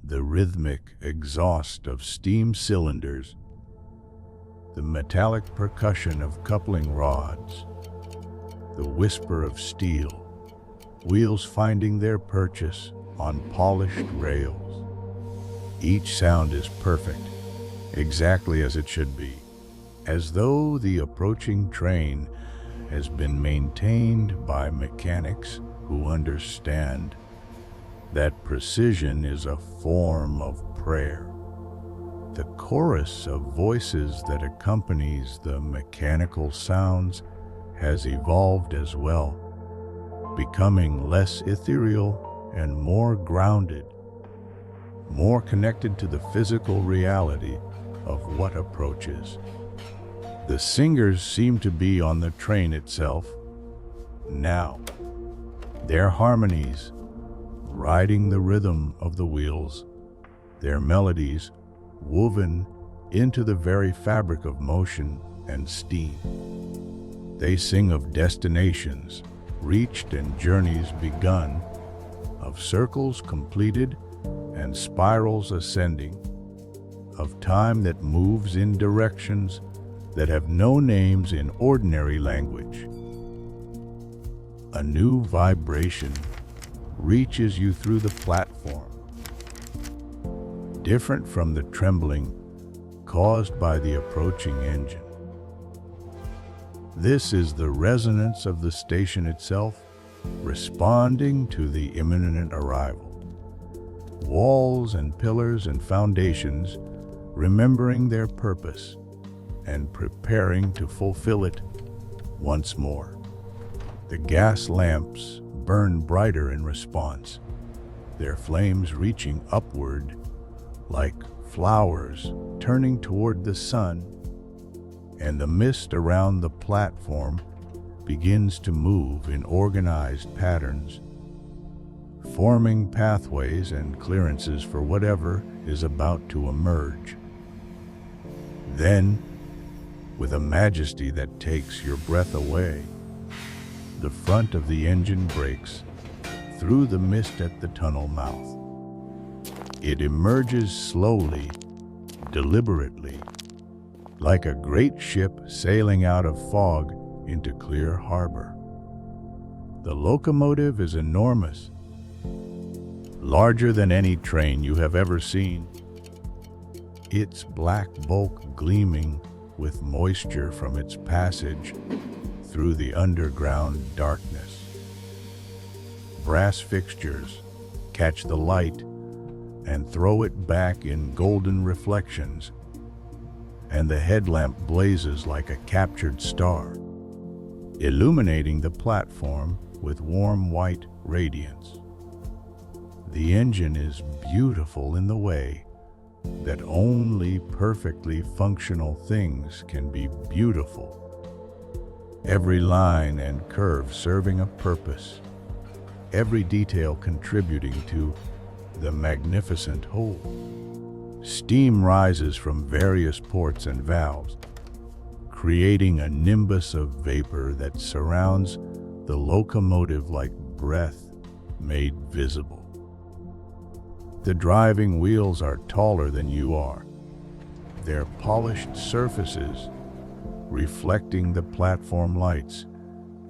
the rhythmic exhaust of steam cylinders, the metallic percussion of coupling rods, the whisper of steel, wheels finding their purchase on polished rails. Each sound is perfect, exactly as it should be, as though the approaching train has been maintained by mechanics who understand that precision is a form of prayer. The chorus of voices that accompanies the mechanical sounds has evolved as well, becoming less ethereal and more grounded, more connected to the physical reality of what approaches. The singers seem to be on the train itself now, their harmonies riding the rhythm of the wheels, their melodies woven into the very fabric of motion and steam. They sing of destinations reached and journeys begun, of circles completed and spirals ascending, of time that moves in directions that have no names in ordinary language. A new vibration reaches you through the platform, different from the trembling caused by the approaching engine. This is the resonance of the station itself, responding to the imminent arrival. Walls and pillars and foundations remembering their purpose and preparing to fulfill it once more. The gas lamps burn brighter in response, their flames reaching upward like flowers turning toward the sun, and the mist around the platform begins to move in organized patterns, forming pathways and clearances for whatever is about to emerge. Then, with a majesty that takes your breath away, the front of the engine breaks through the mist at the tunnel mouth. It emerges slowly, deliberately, like a great ship sailing out of fog into clear harbor. The locomotive is enormous, larger than any train you have ever seen, its black bulk gleaming with moisture from its passage through the underground darkness. Brass fixtures catch the light and throw it back in golden reflections, and the headlamp blazes like a captured star, illuminating the platform with warm white radiance. The engine is beautiful in the way that only perfectly functional things can be beautiful. Every line and curve serving a purpose, every detail contributing to the magnificent whole. Steam rises from various ports and valves, creating a nimbus of vapor that surrounds the locomotive like breath made visible. The driving wheels are taller than you are, their polished surfaces reflecting the platform lights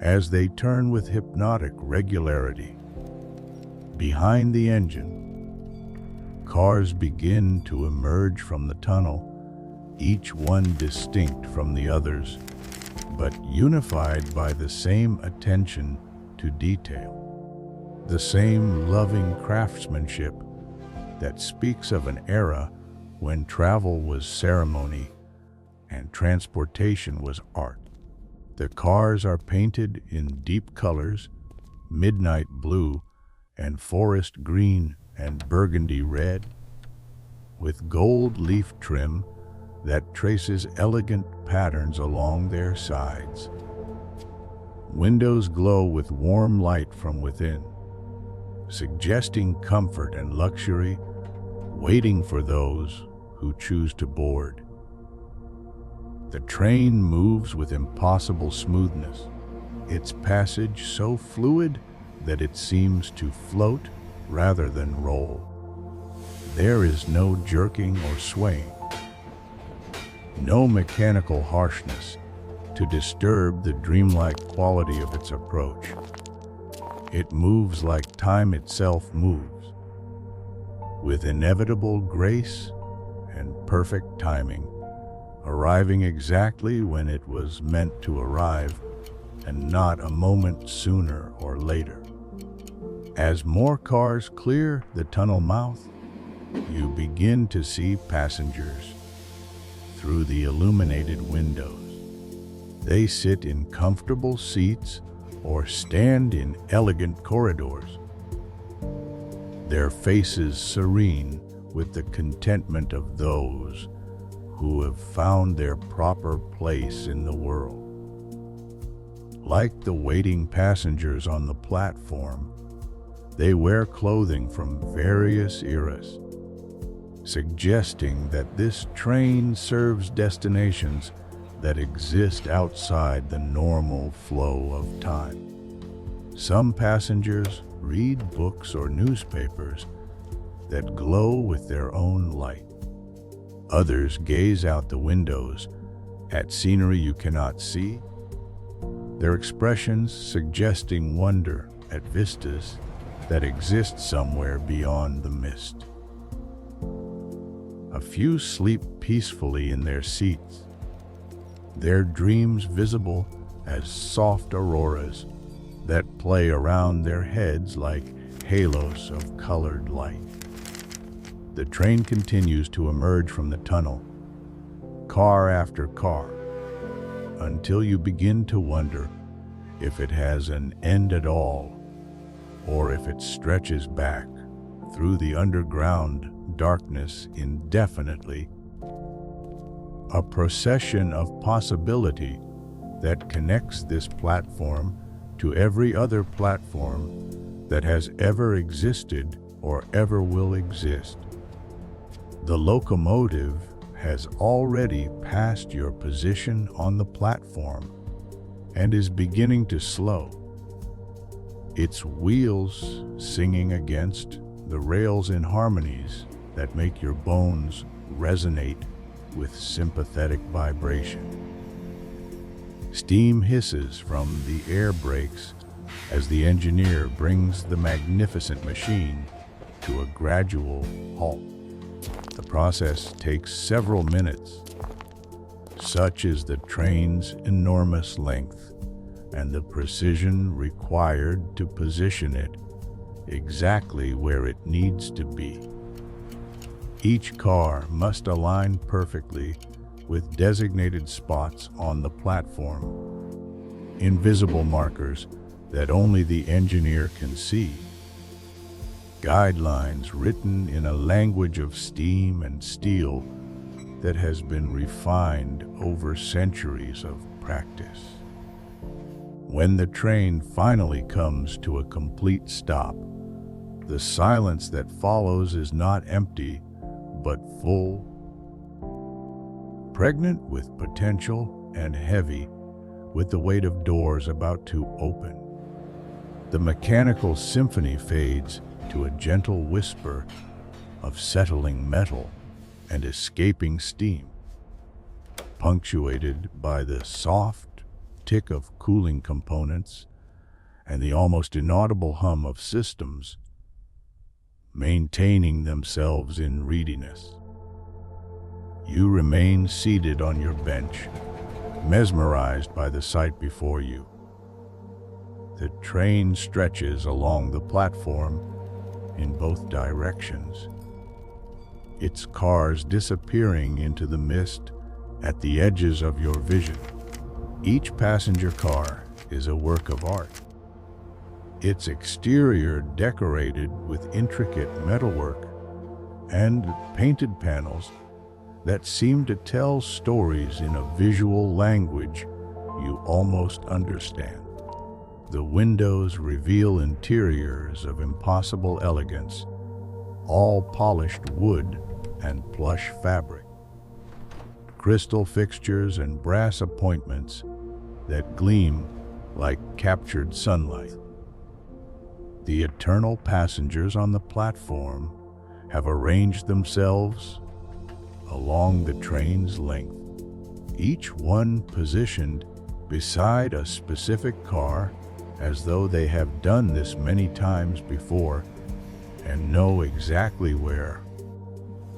as they turn with hypnotic regularity. Behind the engine, cars begin to emerge from the tunnel, each one distinct from the others, but unified by the same attention to detail, the same loving craftsmanship that speaks of an era when travel was ceremony and transportation was art. The cars are painted in deep colors, midnight blue and forest green and burgundy red, with gold leaf trim that traces elegant patterns along their sides. Windows glow with warm light from within, suggesting comfort and luxury, waiting for those who choose to board. The train moves with impossible smoothness, its passage so fluid that it seems to float rather than roll. There is no jerking or swaying, no mechanical harshness to disturb the dreamlike quality of its approach. It moves like time itself moves, with inevitable grace and perfect timing, arriving exactly when it was meant to arrive and not a moment sooner or later. As more cars clear the tunnel mouth, you begin to see passengers through the illuminated windows. They sit in comfortable seats or stand in elegant corridors, their faces serene with the contentment of those who have found their proper place in the world. Like the waiting passengers on the platform, they wear clothing from various eras, suggesting that this train serves destinations that exist outside the normal flow of time. Some passengers read books or newspapers that glow with their own light. Others gaze out the windows at scenery you cannot see, their expressions suggesting wonder at vistas that exist somewhere beyond the mist. A few sleep peacefully in their seats, their dreams visible as soft auroras that play around their heads like halos of colored light. The train continues to emerge from the tunnel, car after car, until you begin to wonder if it has an end at all, or if it stretches back through the underground darkness indefinitely. A procession of possibility that connects this platform to every other platform that has ever existed or ever will exist. The locomotive has already passed your position on the platform and is beginning to slow, its wheels singing against the rails in harmonies that make your bones resonate with sympathetic vibration. Steam hisses from the air brakes as the engineer brings the magnificent machine to a gradual halt. The process takes several minutes. Such is the train's enormous length and the precision required to position it exactly where it needs to be. Each car must align perfectly with designated spots on the platform, invisible markers that only the engineer can see. Guidelines written in a language of steam and steel that has been refined over centuries of practice. When the train finally comes to a complete stop, the silence that follows is not empty, but full, pregnant with potential and heavy with the weight of doors about to open. The mechanical symphony fades to a gentle whisper of settling metal and escaping steam, punctuated by the soft tick of cooling components and the almost inaudible hum of systems maintaining themselves in readiness. You remain seated on your bench, mesmerized by the sight before you. The train stretches along the platform in both directions, its cars disappearing into the mist at the edges of your vision. Each passenger car is a work of art, its exterior decorated with intricate metalwork and painted panels that seem to tell stories in a visual language you almost understand. The windows reveal interiors of impossible elegance, all polished wood and plush fabric, crystal fixtures and brass appointments that gleam like captured sunlight. The eternal passengers on the platform have arranged themselves along the train's length, each one positioned beside a specific car as though they have done this many times before and know exactly where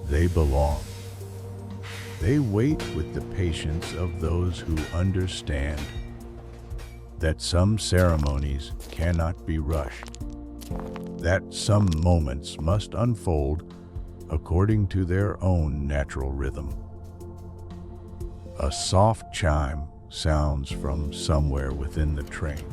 they belong. They wait with the patience of those who understand that some ceremonies cannot be rushed, that some moments must unfold according to their own natural rhythm. A soft chime sounds from somewhere within the train,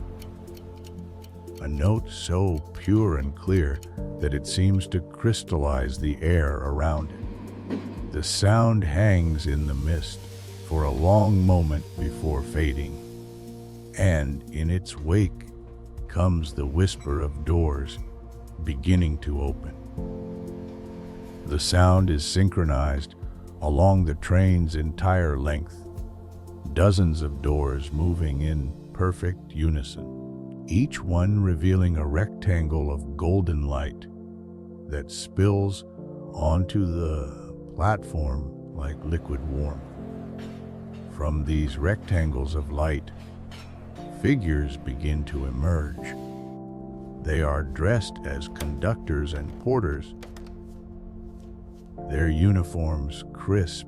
a note so pure and clear that it seems to crystallize the air around it. The sound hangs in the mist for a long moment before fading, and in its wake comes the whisper of doors beginning to open. The sound is synchronized along the train's entire length, dozens of doors moving in perfect unison, each one revealing a rectangle of golden light that spills onto the platform like liquid warmth. From these rectangles of light, figures begin to emerge. They are dressed as conductors and porters, their uniforms crisp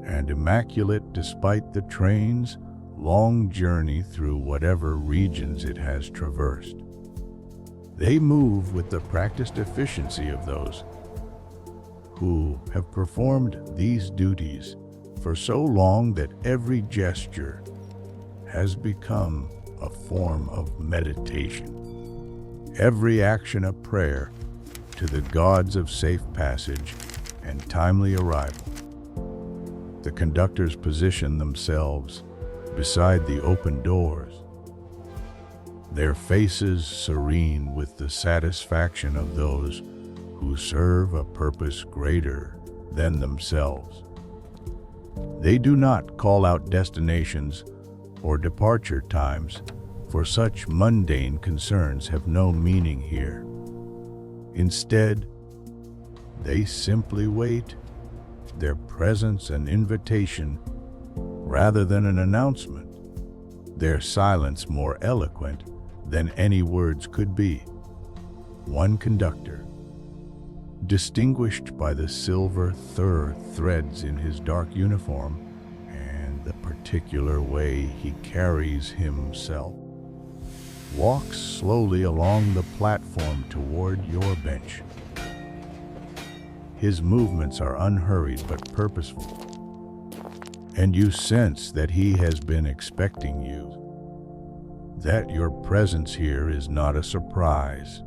and immaculate despite the train's long journey through whatever regions it has traversed. They move with the practiced efficiency of those who have performed these duties for so long that every gesture has become a form of meditation, every action a prayer to the gods of safe passage and timely arrival. The conductors position themselves beside the open doors, their faces serene with the satisfaction of those who serve a purpose greater than themselves. They do not call out destinations or departure times, for such mundane concerns have no meaning here. Instead, they simply wait, their presence an invitation rather than an announcement, their silence more eloquent than any words could be. One conductor, distinguished by the silver threads in his dark uniform and the particular way he carries himself, walks slowly along the platform toward your bench. His movements are unhurried but purposeful, and you sense that he has been expecting you, that your presence here is not a surprise,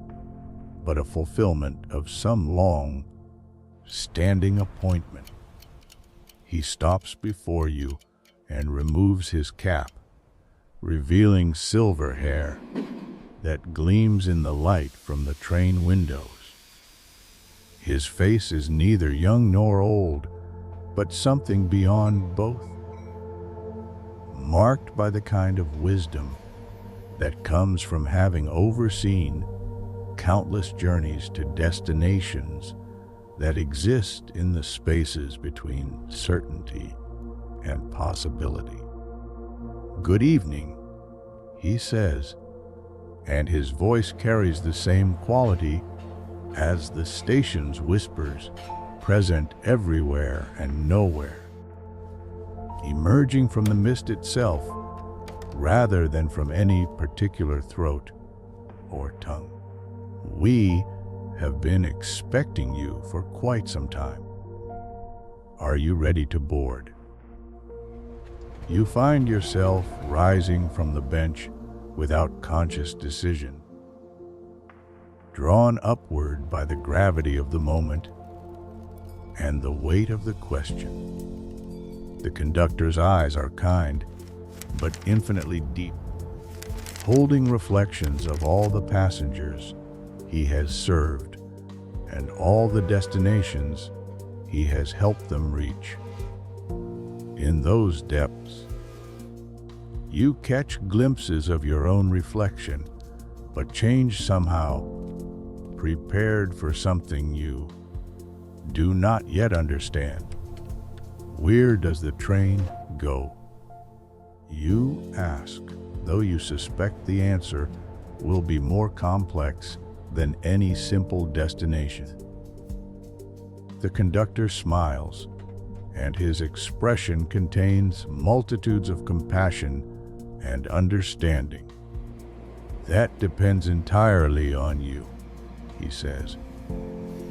but a fulfillment of some long-standing appointment. He stops before you and removes his cap, revealing silver hair that gleams in the light from the train windows. His face is neither young nor old, but something beyond both, marked by the kind of wisdom that comes from having overseen countless journeys to destinations that exist in the spaces between certainty and possibility. "Good evening," he says, and his voice carries the same quality as the station's whispers, present everywhere and nowhere, emerging from the mist itself rather than from any particular throat or tongue. "We have been expecting you for quite some time. Are you ready to board?" You find yourself rising from the bench without conscious decision, drawn upward by the gravity of the moment and the weight of the question. The conductor's eyes are kind, but infinitely deep, holding reflections of all the passengers he has served and all the destinations he has helped them reach. In those depths, you catch glimpses of your own reflection, but change somehow, prepared for something you do not yet understand. Where does the train go? You ask, though you suspect the answer will be more complex than any simple destination. The conductor smiles, and his expression contains multitudes of compassion and understanding. "That depends entirely on you," he says.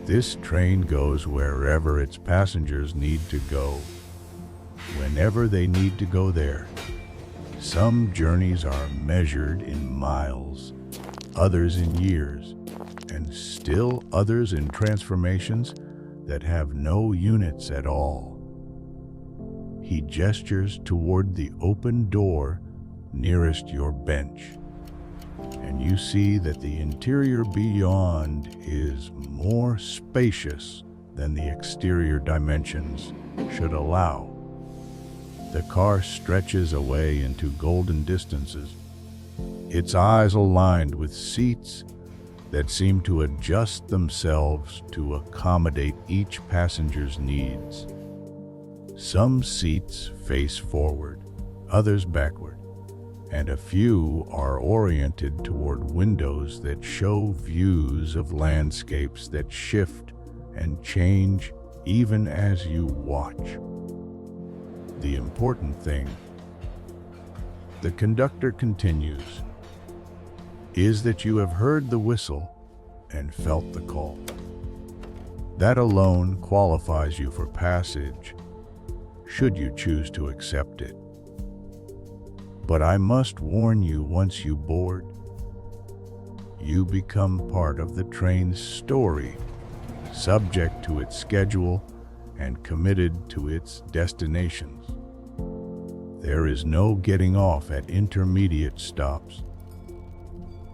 "This train goes wherever its passengers need to go, whenever they need to go there. Some journeys are measured in miles, others in years, and still others in transformations that have no units at all." He gestures toward the open door nearest your bench, and you see that the interior beyond is more spacious than the exterior dimensions should allow. The car stretches away into golden distances, its eyes aligned with seats that seem to adjust themselves to accommodate each passenger's needs. Some seats face forward, others backward, and a few are oriented toward windows that show views of landscapes that shift and change even as you watch. The important thing, the conductor continues, is that you have heard the whistle and felt the call. That alone qualifies you for passage, should you choose to accept it. But I must warn you, once you board, you become part of the train's story, subject to its schedule and committed to its destinations. There is no getting off at intermediate stops,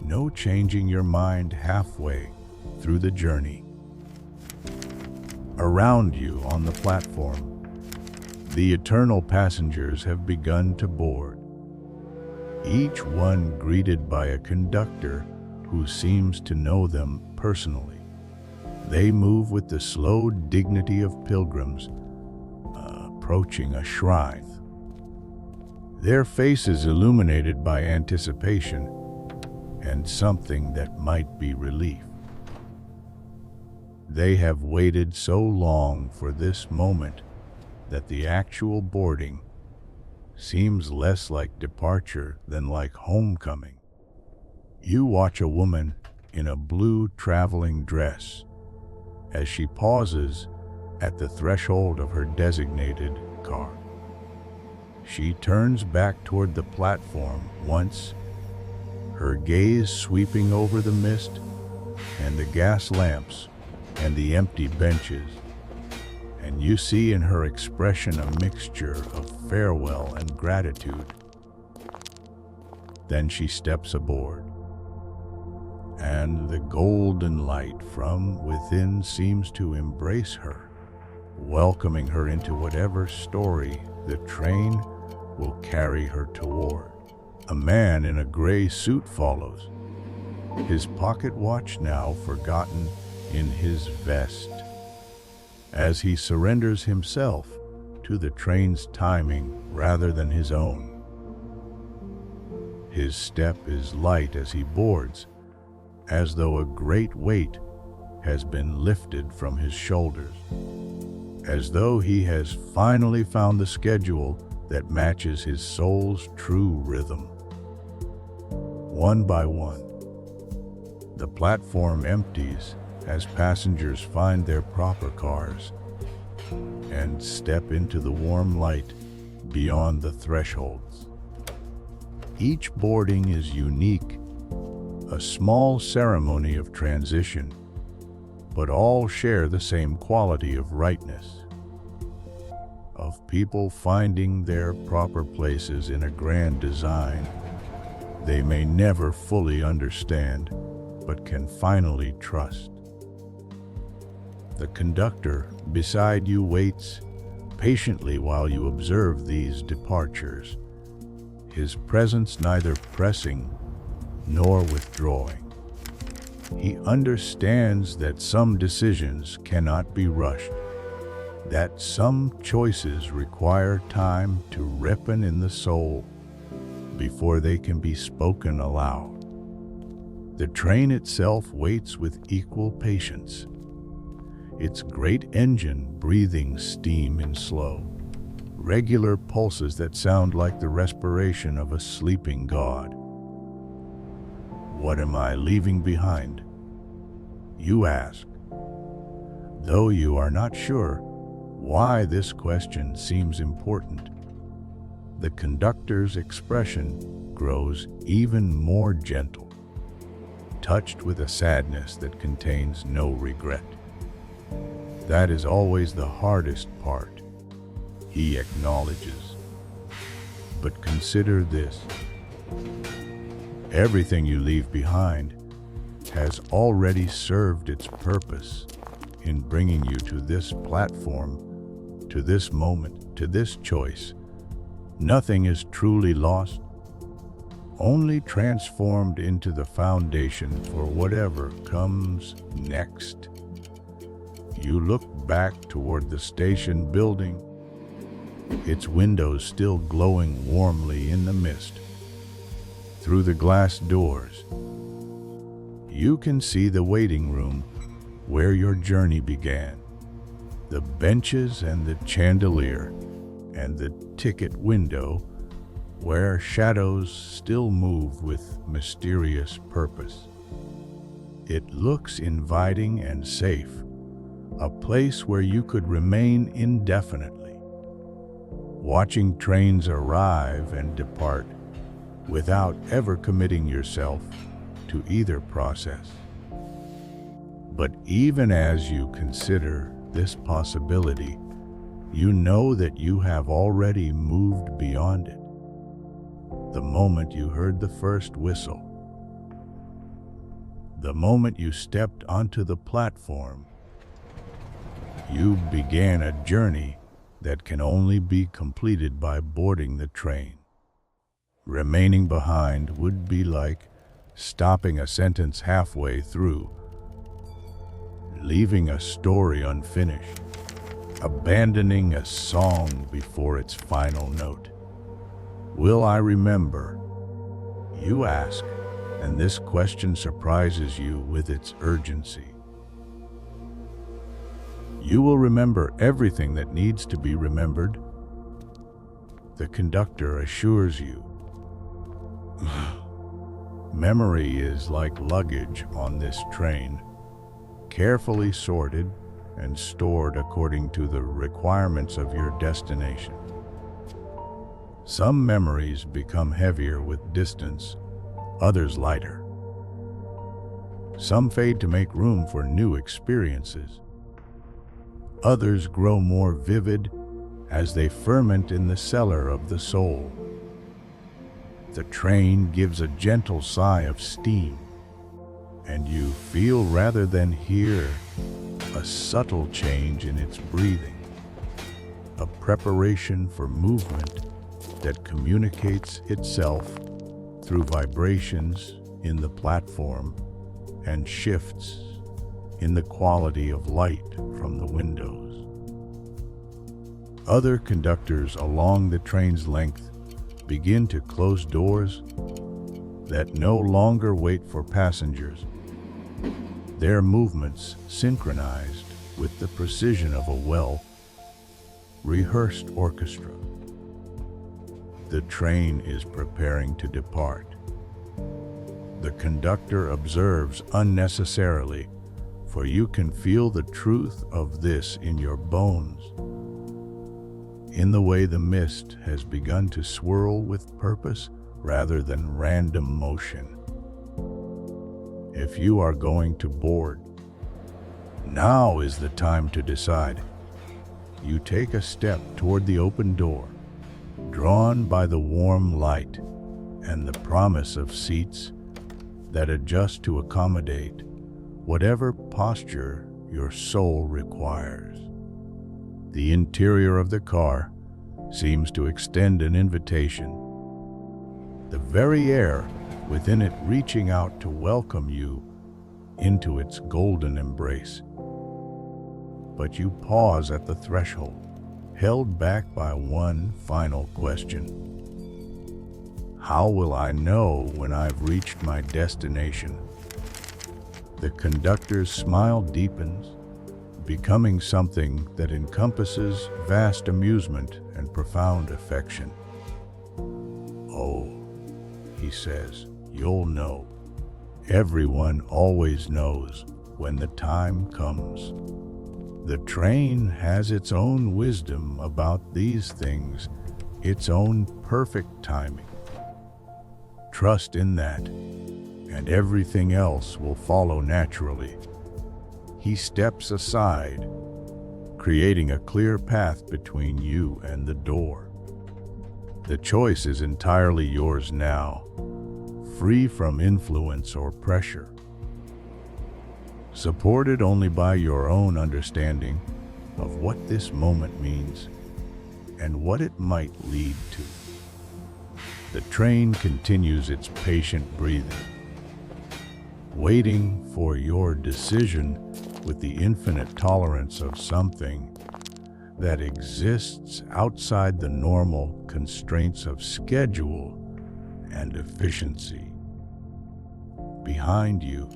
no changing your mind halfway through the journey. Around you on the platform, the eternal passengers have begun to board, each one greeted by a conductor who seems to know them personally. They move with the slow dignity of pilgrims approaching a shrine, their faces illuminated by anticipation and something that might be relief. They have waited so long for this moment that the actual boarding seems less like departure than like homecoming. You watch a woman in a blue traveling dress as she pauses at the threshold of her designated car. She turns back toward the platform once, her gaze sweeping over the mist and the gas lamps and the empty benches, and you see in her expression a mixture of farewell and gratitude. Then she steps aboard, and the golden light from within seems to embrace her, welcoming her into whatever story the train will carry her toward. A man in a gray suit follows, his pocket watch now forgotten in his vest, as he surrenders himself to the train's timing rather than his own. His step is light as he boards, as though a great weight has been lifted from his shoulders, as though he has finally found the schedule that matches his soul's true rhythm. One by one, the platform empties as passengers find their proper cars and step into the warm light beyond the thresholds. Each boarding is unique, a small ceremony of transition, but all share the same quality of rightness, of people finding their proper places in a grand design they may never fully understand, but can finally trust. The conductor beside you waits patiently while you observe these departures, his presence neither pressing nor withdrawing. He understands that some decisions cannot be rushed, that some choices require time to ripen in the soul before they can be spoken aloud. The train itself waits with equal patience, its great engine breathing steam in slow, regular pulses that sound like the respiration of a sleeping god. What am I leaving behind? You ask, though you are not sure why this question seems important. The conductor's expression grows even more gentle, touched with a sadness that contains no regret. That is always the hardest part, he acknowledges. But consider this: everything you leave behind has already served its purpose in bringing you to this platform, to this moment, to this choice. Nothing is truly lost, only transformed into the foundation for whatever comes next. You look back toward the station building, its windows still glowing warmly in the mist. Through the glass doors, you can see the waiting room where your journey began, the benches and the chandelier, and the ticket window where shadows still move with mysterious purpose. It looks inviting and safe, a place where you could remain indefinitely, watching trains arrive and depart without ever committing yourself to either process. But even as you consider this possibility, you know that you have already moved beyond it. The moment you heard the first whistle, the moment you stepped onto the platform, you began a journey that can only be completed by boarding the train. Remaining behind would be like stopping a sentence halfway through, leaving a story unfinished, abandoning a song before its final note. Will I remember? You ask, and this question surprises you with its urgency. You will remember everything that needs to be remembered, the conductor assures you. Memory is like luggage on this train, carefully sorted and stored according to the requirements of your destination. Some memories become heavier with distance, others lighter. Some fade to make room for new experiences. Others grow more vivid as they ferment in the cellar of the soul. The train gives a gentle sigh of steam, and you feel rather than hear a subtle change in its breathing, a preparation for movement that communicates itself through vibrations in the platform and shifts in the quality of light from the windows. Other conductors along the train's length begin to close doors that no longer wait for passengers, their movements synchronized with the precision of a well-rehearsed orchestra. The train is preparing to depart. The conductor observes unnecessarily, for you can feel the truth of this in your bones, in the way the mist has begun to swirl with purpose rather than random motion. If you are going to board, now is the time to decide. You take a step toward the open door, drawn by the warm light and the promise of seats that adjust to accommodate whatever posture your soul requires. The interior of the car seems to extend an invitation, the very air within it reaching out to welcome you into its golden embrace. But you pause at the threshold, held back by one final question. How will I know when I've reached my destination? The conductor's smile deepens, becoming something that encompasses vast amusement and profound affection. Oh, he says, you'll know. Everyone always knows when the time comes. The train has its own wisdom about these things, its own perfect timing. Trust in that, and everything else will follow naturally. He steps aside, creating a clear path between you and the door. The choice is entirely yours now, free from influence or pressure. Supported only by your own understanding of what this moment means and what it might lead to. The train continues its patient breathing, waiting for your decision with the infinite tolerance of something that exists outside the normal constraints of schedule and efficiency. Behind you,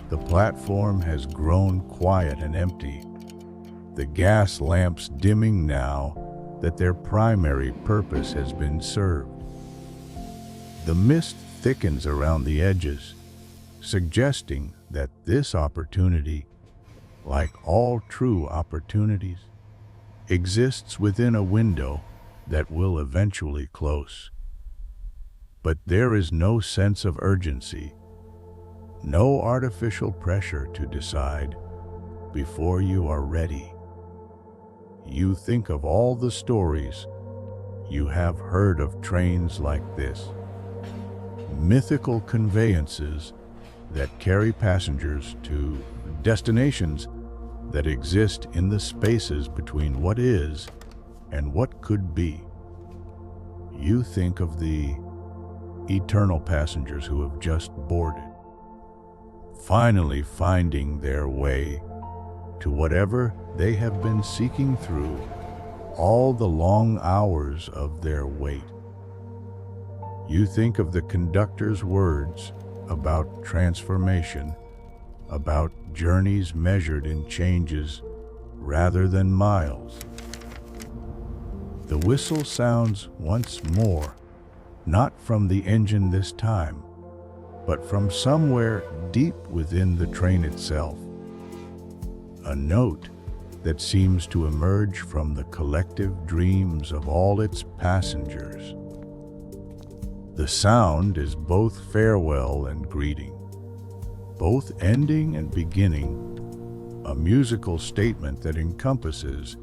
the platform has grown quiet and empty, the gas lamps dimming now that their primary purpose has been served. The mist thickens around the edges, suggesting that this opportunity like all true opportunities, exists within a window that will eventually close. But there is no sense of urgency, no artificial pressure to decide before you are ready. You think of all the stories you have heard of trains like this, mythical conveyances that carry passengers to destinations that exist in the spaces between what is and what could be. You think of the eternal passengers who have just boarded, finally finding their way to whatever they have been seeking through all the long hours of their wait. You think of the conductor's words about transformation, about journeys measured in changes rather than miles. The whistle sounds once more, not from the engine this time, but from somewhere deep within the train itself. A note that seems to emerge from the collective dreams of all its passengers. The sound is both farewell and greeting, both ending and beginning, a musical statement that encompasses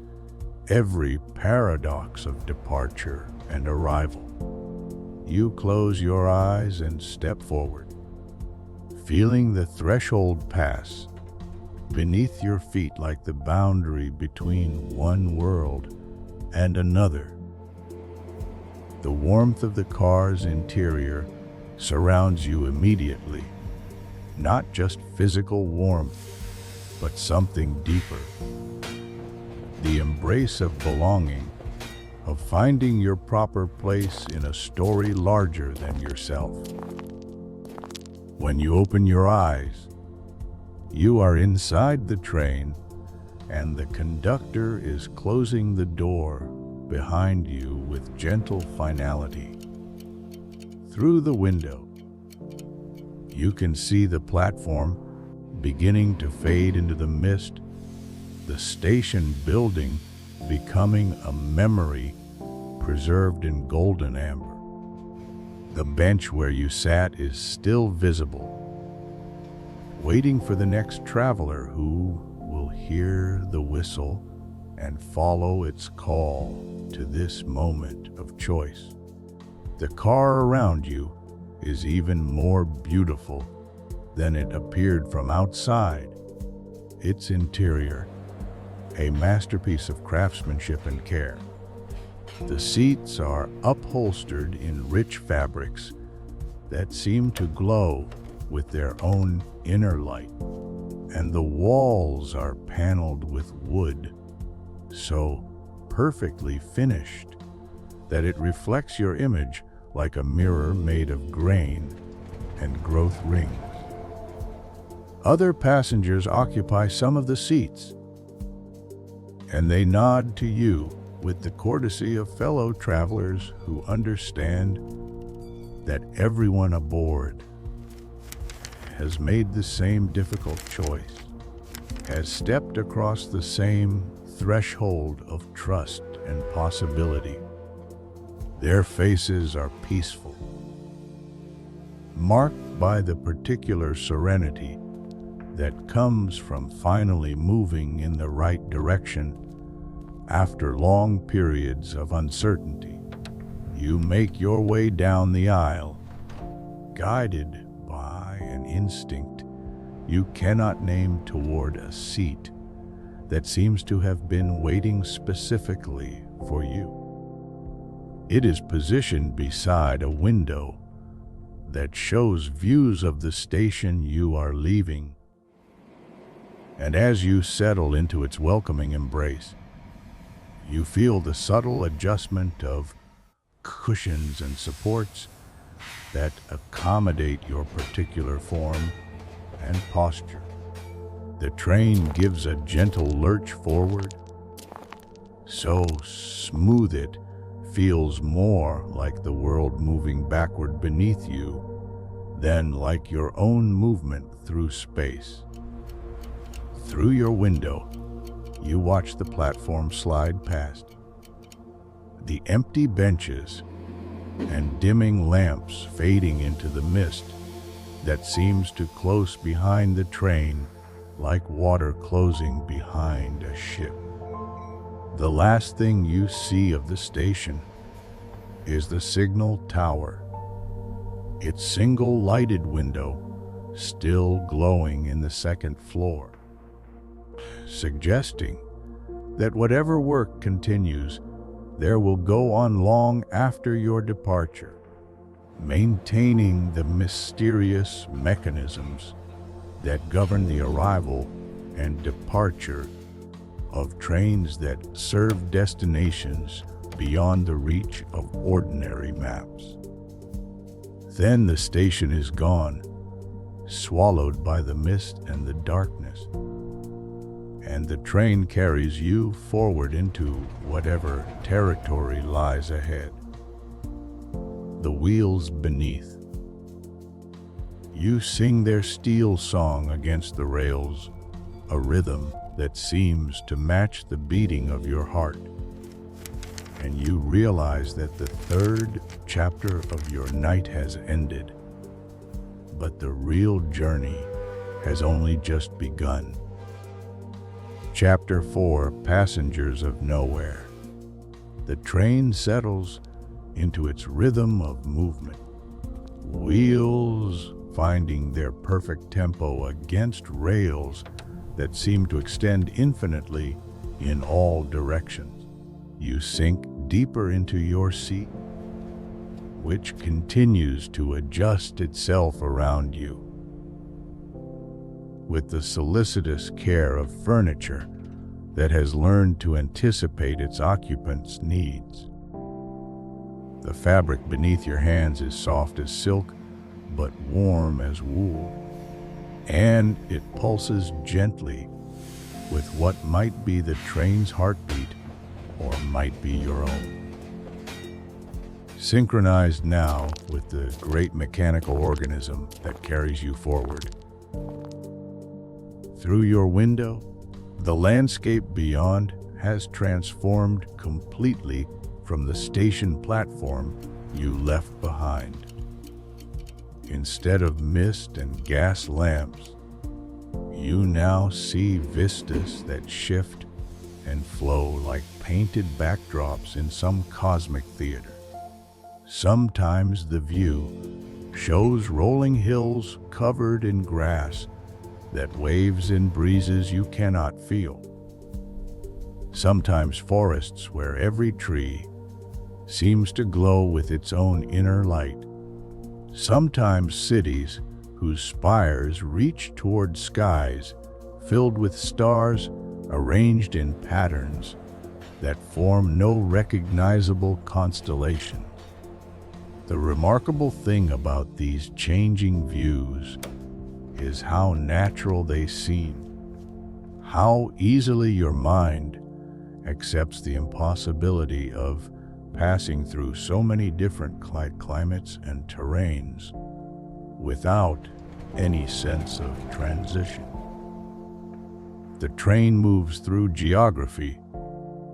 every paradox of departure and arrival. You close your eyes and step forward, feeling the threshold pass beneath your feet like the boundary between one world and another. The warmth of the car's interior surrounds you immediately, not just physical warmth, but something deeper. The embrace of belonging, of finding your proper place in a story larger than yourself. When you open your eyes, you are inside the train, and the conductor is closing the door behind you with gentle finality. Through the window, you can see the platform beginning to fade into the mist, the station building becoming a memory preserved in golden amber. The bench where you sat is still visible, waiting for the next traveler who will hear the whistle and follow its call to this moment of choice. The car around you is even more beautiful than it appeared from outside. Its interior, a masterpiece of craftsmanship and care. The seats are upholstered in rich fabrics that seem to glow with their own inner light, and the walls are paneled with wood, so perfectly finished that it reflects your image like a mirror made of grain and growth rings. Other passengers occupy some of the seats, and they nod to you with the courtesy of fellow travelers who understand that everyone aboard has made the same difficult choice, has stepped across the same threshold of trust and possibility. Their faces are peaceful, marked by the particular serenity that comes from finally moving in the right direction after long periods of uncertainty. You make your way down the aisle, guided by an instinct you cannot name toward a seat that seems to have been waiting specifically for you. It is positioned beside a window that shows views of the station you are leaving. And as you settle into its welcoming embrace, you feel the subtle adjustment of cushions and supports that accommodate your particular form and posture. The train gives a gentle lurch forward, so smooth it feels more like the world moving backward beneath you than like your own movement through space. Through your window, you watch the platform slide past. The empty benches and dimming lamps fading into the mist that seems to close behind the train like water closing behind a ship. The last thing you see of the station is the signal tower, its single lighted window still glowing in the second floor, suggesting that whatever work continues there will go on long after your departure, maintaining the mysterious mechanisms that govern the arrival and departure of trains that serve destinations beyond the reach of ordinary maps. Then the station is gone, swallowed by the mist and the darkness, and the train carries you forward into whatever territory lies ahead. The wheels beneath. You sing their steel song against the rails, a rhythm that seems to match the beating of your heart. And you realize that the third chapter of your night has ended, but the real journey has only just begun. Chapter 4, Passengers of Nowhere. The train settles into its rhythm of movement, wheels finding their perfect tempo against rails that seem to extend infinitely in all directions. You sink deeper into your seat, which continues to adjust itself around you with the solicitous care of furniture that has learned to anticipate its occupants' needs. The fabric beneath your hands is soft as silk, but warm as wool, and it pulses gently with what might be the train's heartbeat or might be your own. Synchronized now with the great mechanical organism that carries you forward. Through your window, the landscape beyond has transformed completely from the station platform you left behind. Instead of mist and gas lamps, you now see vistas that shift and flow like painted backdrops in some cosmic theater. Sometimes the view shows rolling hills covered in grass that waves in breezes you cannot feel. Sometimes forests where every tree seems to glow with its own inner light. Sometimes cities whose spires reach toward skies filled with stars arranged in patterns that form no recognizable constellation. The remarkable thing about these changing views is how natural they seem, how easily your mind accepts the impossibility of passing through so many different climates and terrains without any sense of transition. The train moves through geography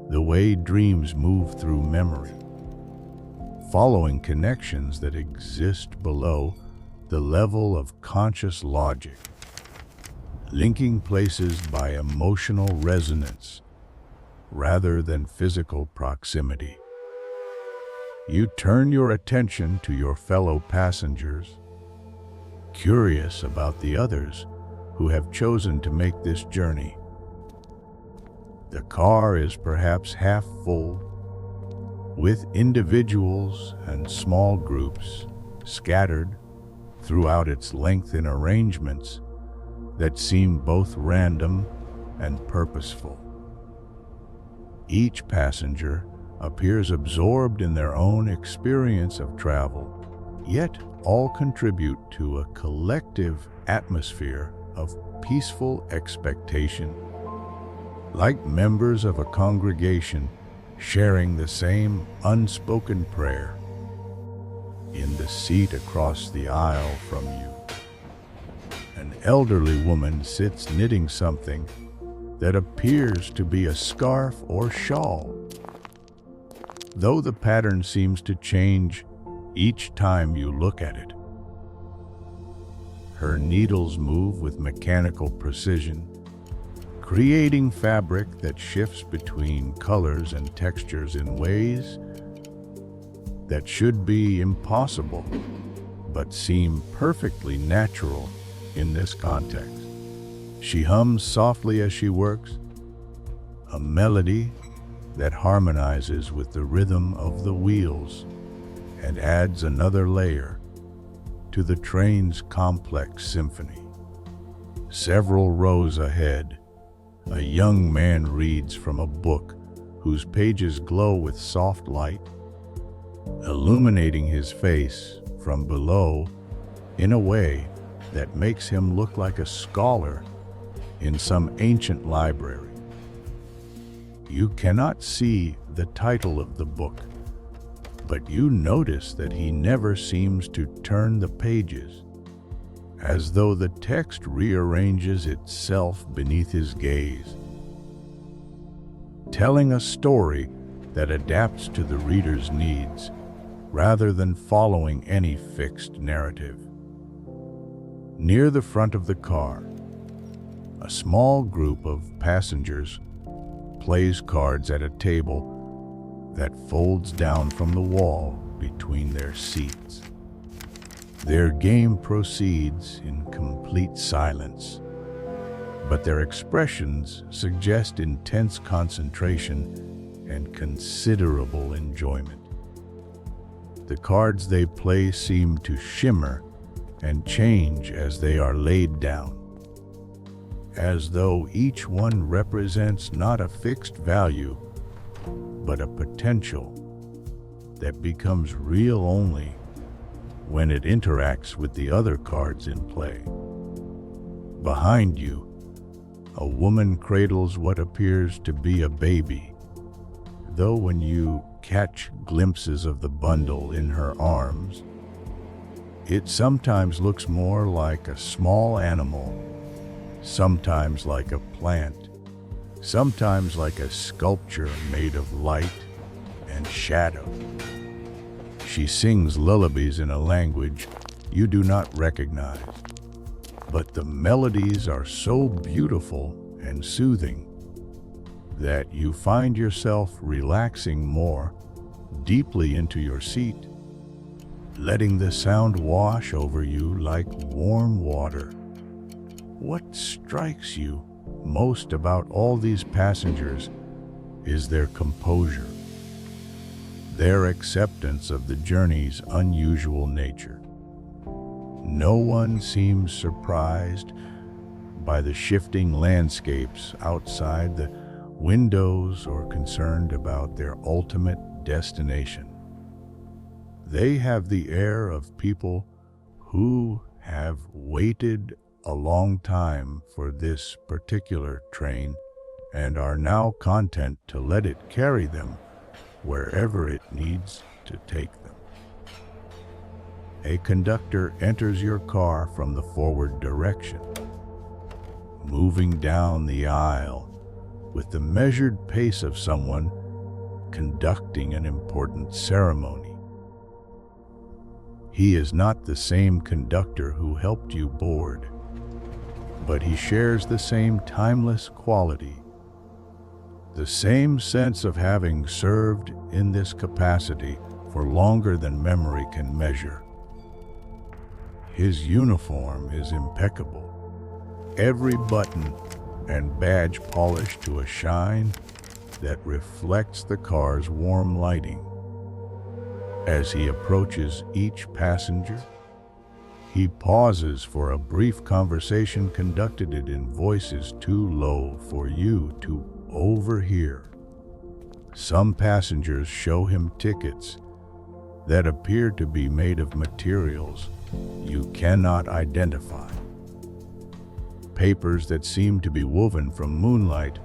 the way dreams move through memory, following connections that exist below the level of conscious logic, linking places by emotional resonance rather than physical proximity. You turn your attention to your fellow passengers, curious about the others who have chosen to make this journey. The car is perhaps half full, with individuals and small groups scattered throughout its length in arrangements that seem both random and purposeful. Each passenger appears absorbed in their own experience of travel, yet all contribute to a collective atmosphere of peaceful expectation, like members of a congregation sharing the same unspoken prayer. In the seat across the aisle from you, an elderly woman sits knitting something that appears to be a scarf or shawl, though the pattern seems to change each time you look at it. Her needles move with mechanical precision, creating fabric that shifts between colors and textures in ways that should be impossible, but seem perfectly natural in this context. She hums softly as she works, a melody that harmonizes with the rhythm of the wheels and adds another layer to the train's complex symphony. Several rows ahead, a young man reads from a book whose pages glow with soft light, illuminating his face from below in a way that makes him look like a scholar in some ancient library. You cannot see the title of the book, but you notice that he never seems to turn the pages, as though the text rearranges itself beneath his gaze, telling a story that adapts to the reader's needs rather than following any fixed narrative. Near the front of the car, a small group of passengers plays cards at a table that folds down from the wall between their seats. Their game proceeds in complete silence, but their expressions suggest intense concentration and considerable enjoyment. The cards they play seem to shimmer and change as they are laid down, as though each one represents not a fixed value, but a potential that becomes real only when it interacts with the other cards in play. Behind you, a woman cradles what appears to be a baby, though when you catch glimpses of the bundle in her arms, it sometimes looks more like a small animal, sometimes like a plant, sometimes like a sculpture made of light and shadow. She sings lullabies in a language you do not recognize, but the melodies are so beautiful and soothing that you find yourself relaxing more deeply into your seat, letting the sound wash over you like warm water. What strikes you most about all these passengers is their composure, their acceptance of the journey's unusual nature. No one seems surprised by the shifting landscapes outside the windows or concerned about their ultimate destination. They have the air of people who have waited a long time for this particular train and are now content to let it carry them wherever it needs to take them. A conductor enters your car from the forward direction, moving down the aisle with the measured pace of someone conducting an important ceremony. He is not the same conductor who helped you board, but he shares the same timeless quality, the same sense of having served in this capacity for longer than memory can measure. His uniform is impeccable, every button and badge polished to a shine that reflects the car's warm lighting. As he approaches each passenger, he pauses for a brief conversation conducted in voices too low for you to overhear. Some passengers show him tickets that appear to be made of materials you cannot identify, papers that seem to be woven from moonlight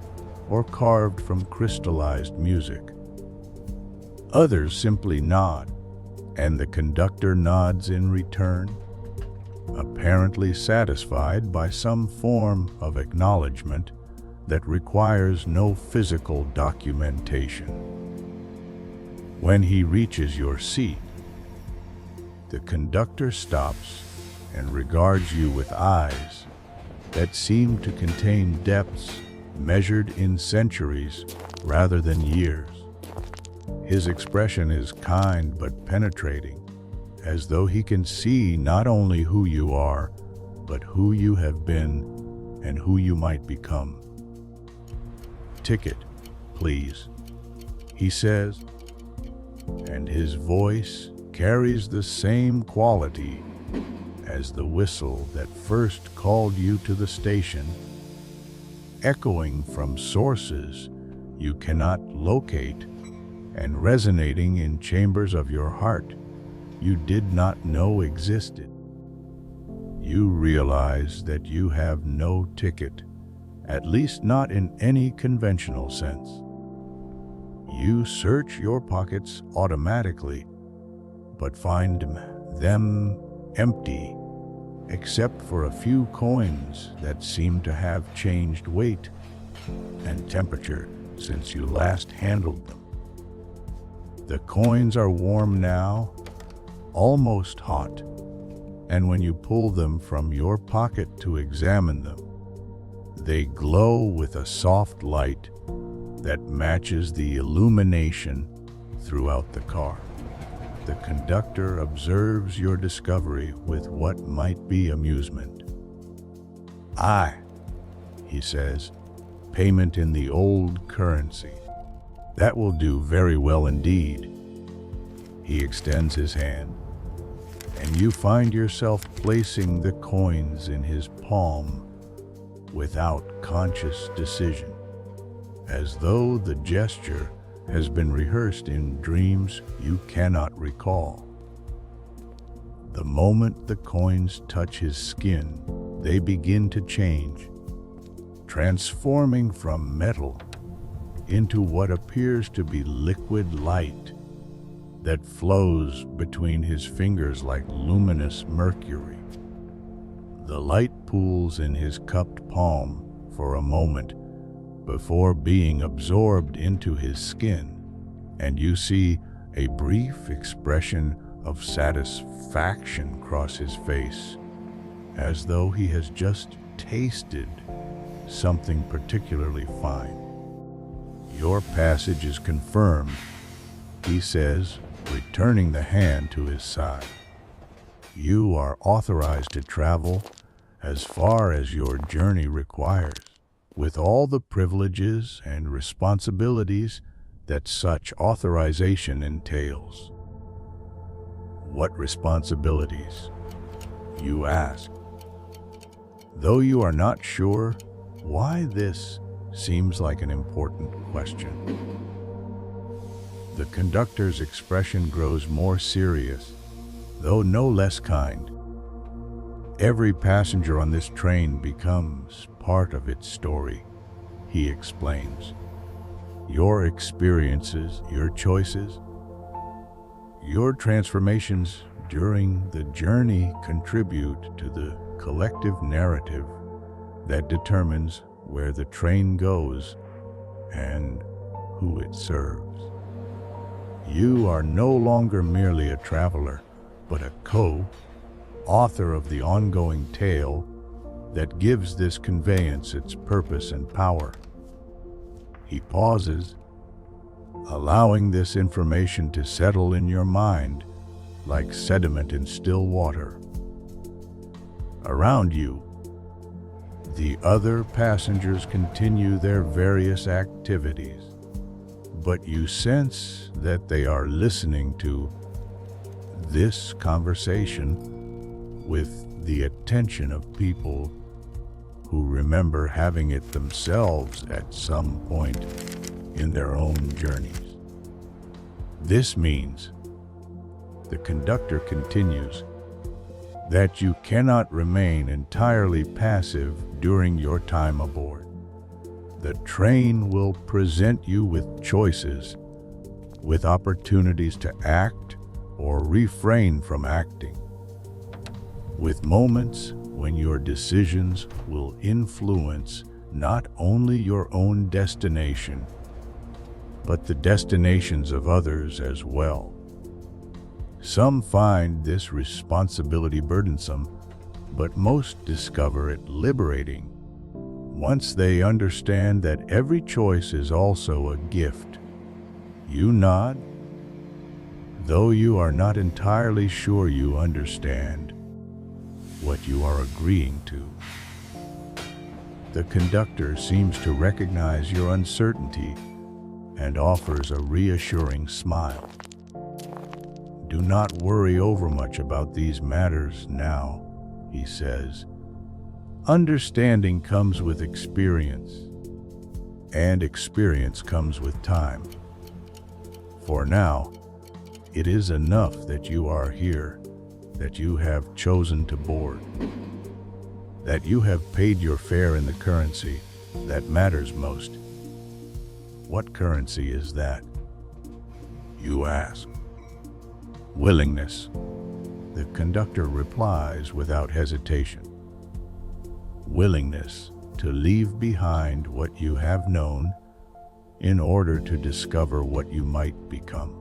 or carved from crystallized music. Others simply nod, and the conductor nods in return, apparently satisfied by some form of acknowledgement that requires no physical documentation. When he reaches your seat, the conductor stops and regards you with eyes that seem to contain depths measured in centuries rather than years. His expression is kind but penetrating, as though he can see not only who you are, but who you have been and who you might become. "Ticket, please," he says, and his voice carries the same quality as the whistle that first called you to the station, echoing from sources you cannot locate and resonating in chambers of your heart you did not know existed. You realize that you have no ticket, at least not in any conventional sense. You search your pockets automatically, but find them empty, except for a few coins that seem to have changed weight and temperature since you last handled them. The coins are warm now, almost hot, and when you pull them from your pocket to examine them, they glow with a soft light that matches the illumination throughout the car. The conductor observes your discovery with what might be amusement. "Aye," he says, "payment in the old currency. That will do very well indeed." He extends his hand, and you find yourself placing the coins in his palm without conscious decision, as though the gesture has been rehearsed in dreams you cannot recall. The moment the coins touch his skin, they begin to change, transforming from metal into what appears to be liquid light that flows between his fingers like luminous mercury. The light pools in his cupped palm for a moment before being absorbed into his skin, and you see a brief expression of satisfaction cross his face, as though he has just tasted something particularly fine. "Your passage is confirmed," he says, returning the hand to his side. "You are authorized to travel as far as your journey requires, with all the privileges and responsibilities that such authorization entails." "What responsibilities?" you ask. Though you are not sure why this seems like an important question. The conductor's expression grows more serious, though no less kind. "Every passenger on this train becomes part of its story," he explains. "Your experiences, your choices, your transformations during the journey contribute to the collective narrative that determines where the train goes and who it serves. You are no longer merely a traveler, but a co-author of the ongoing tale that gives this conveyance its purpose and power." He pauses, allowing this information to settle in your mind like sediment in still water. Around you, the other passengers continue their various activities, but you sense that they are listening to this conversation with the attention of people who remember having it themselves at some point in their own journeys. This means, the conductor continues, that you cannot remain entirely passive during your time aboard. The train will present you with choices, with opportunities to act or refrain from acting, with moments when your decisions will influence not only your own destination, but the destinations of others as well. Some find this responsibility burdensome, but most discover it liberating once they understand that every choice is also a gift. You nod, though you are not entirely sure you understand what you are agreeing to. The conductor seems to recognize your uncertainty and offers a reassuring smile. Do not worry overmuch about these matters now, he says. Understanding comes with experience, and experience comes with time. For now, it is enough that you are here, that you have chosen to board, that you have paid your fare in the currency that matters most. What currency is that? You ask. Willingness. The conductor replies without hesitation. Willingness to leave behind what you have known in order to discover what you might become.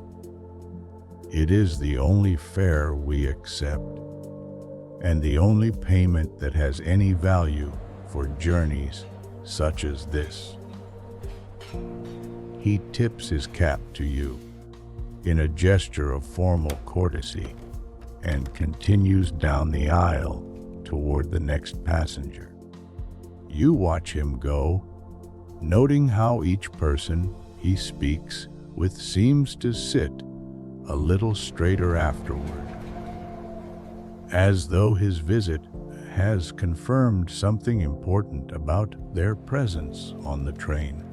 It is the only fare we accept, and the only payment that has any value for journeys such as this. He tips his cap to you in a gesture of formal courtesy and continues down the aisle toward the next passenger. You watch him go, noting how each person he speaks with seems to sit a little straighter afterward, as though his visit has confirmed something important about their presence on the train.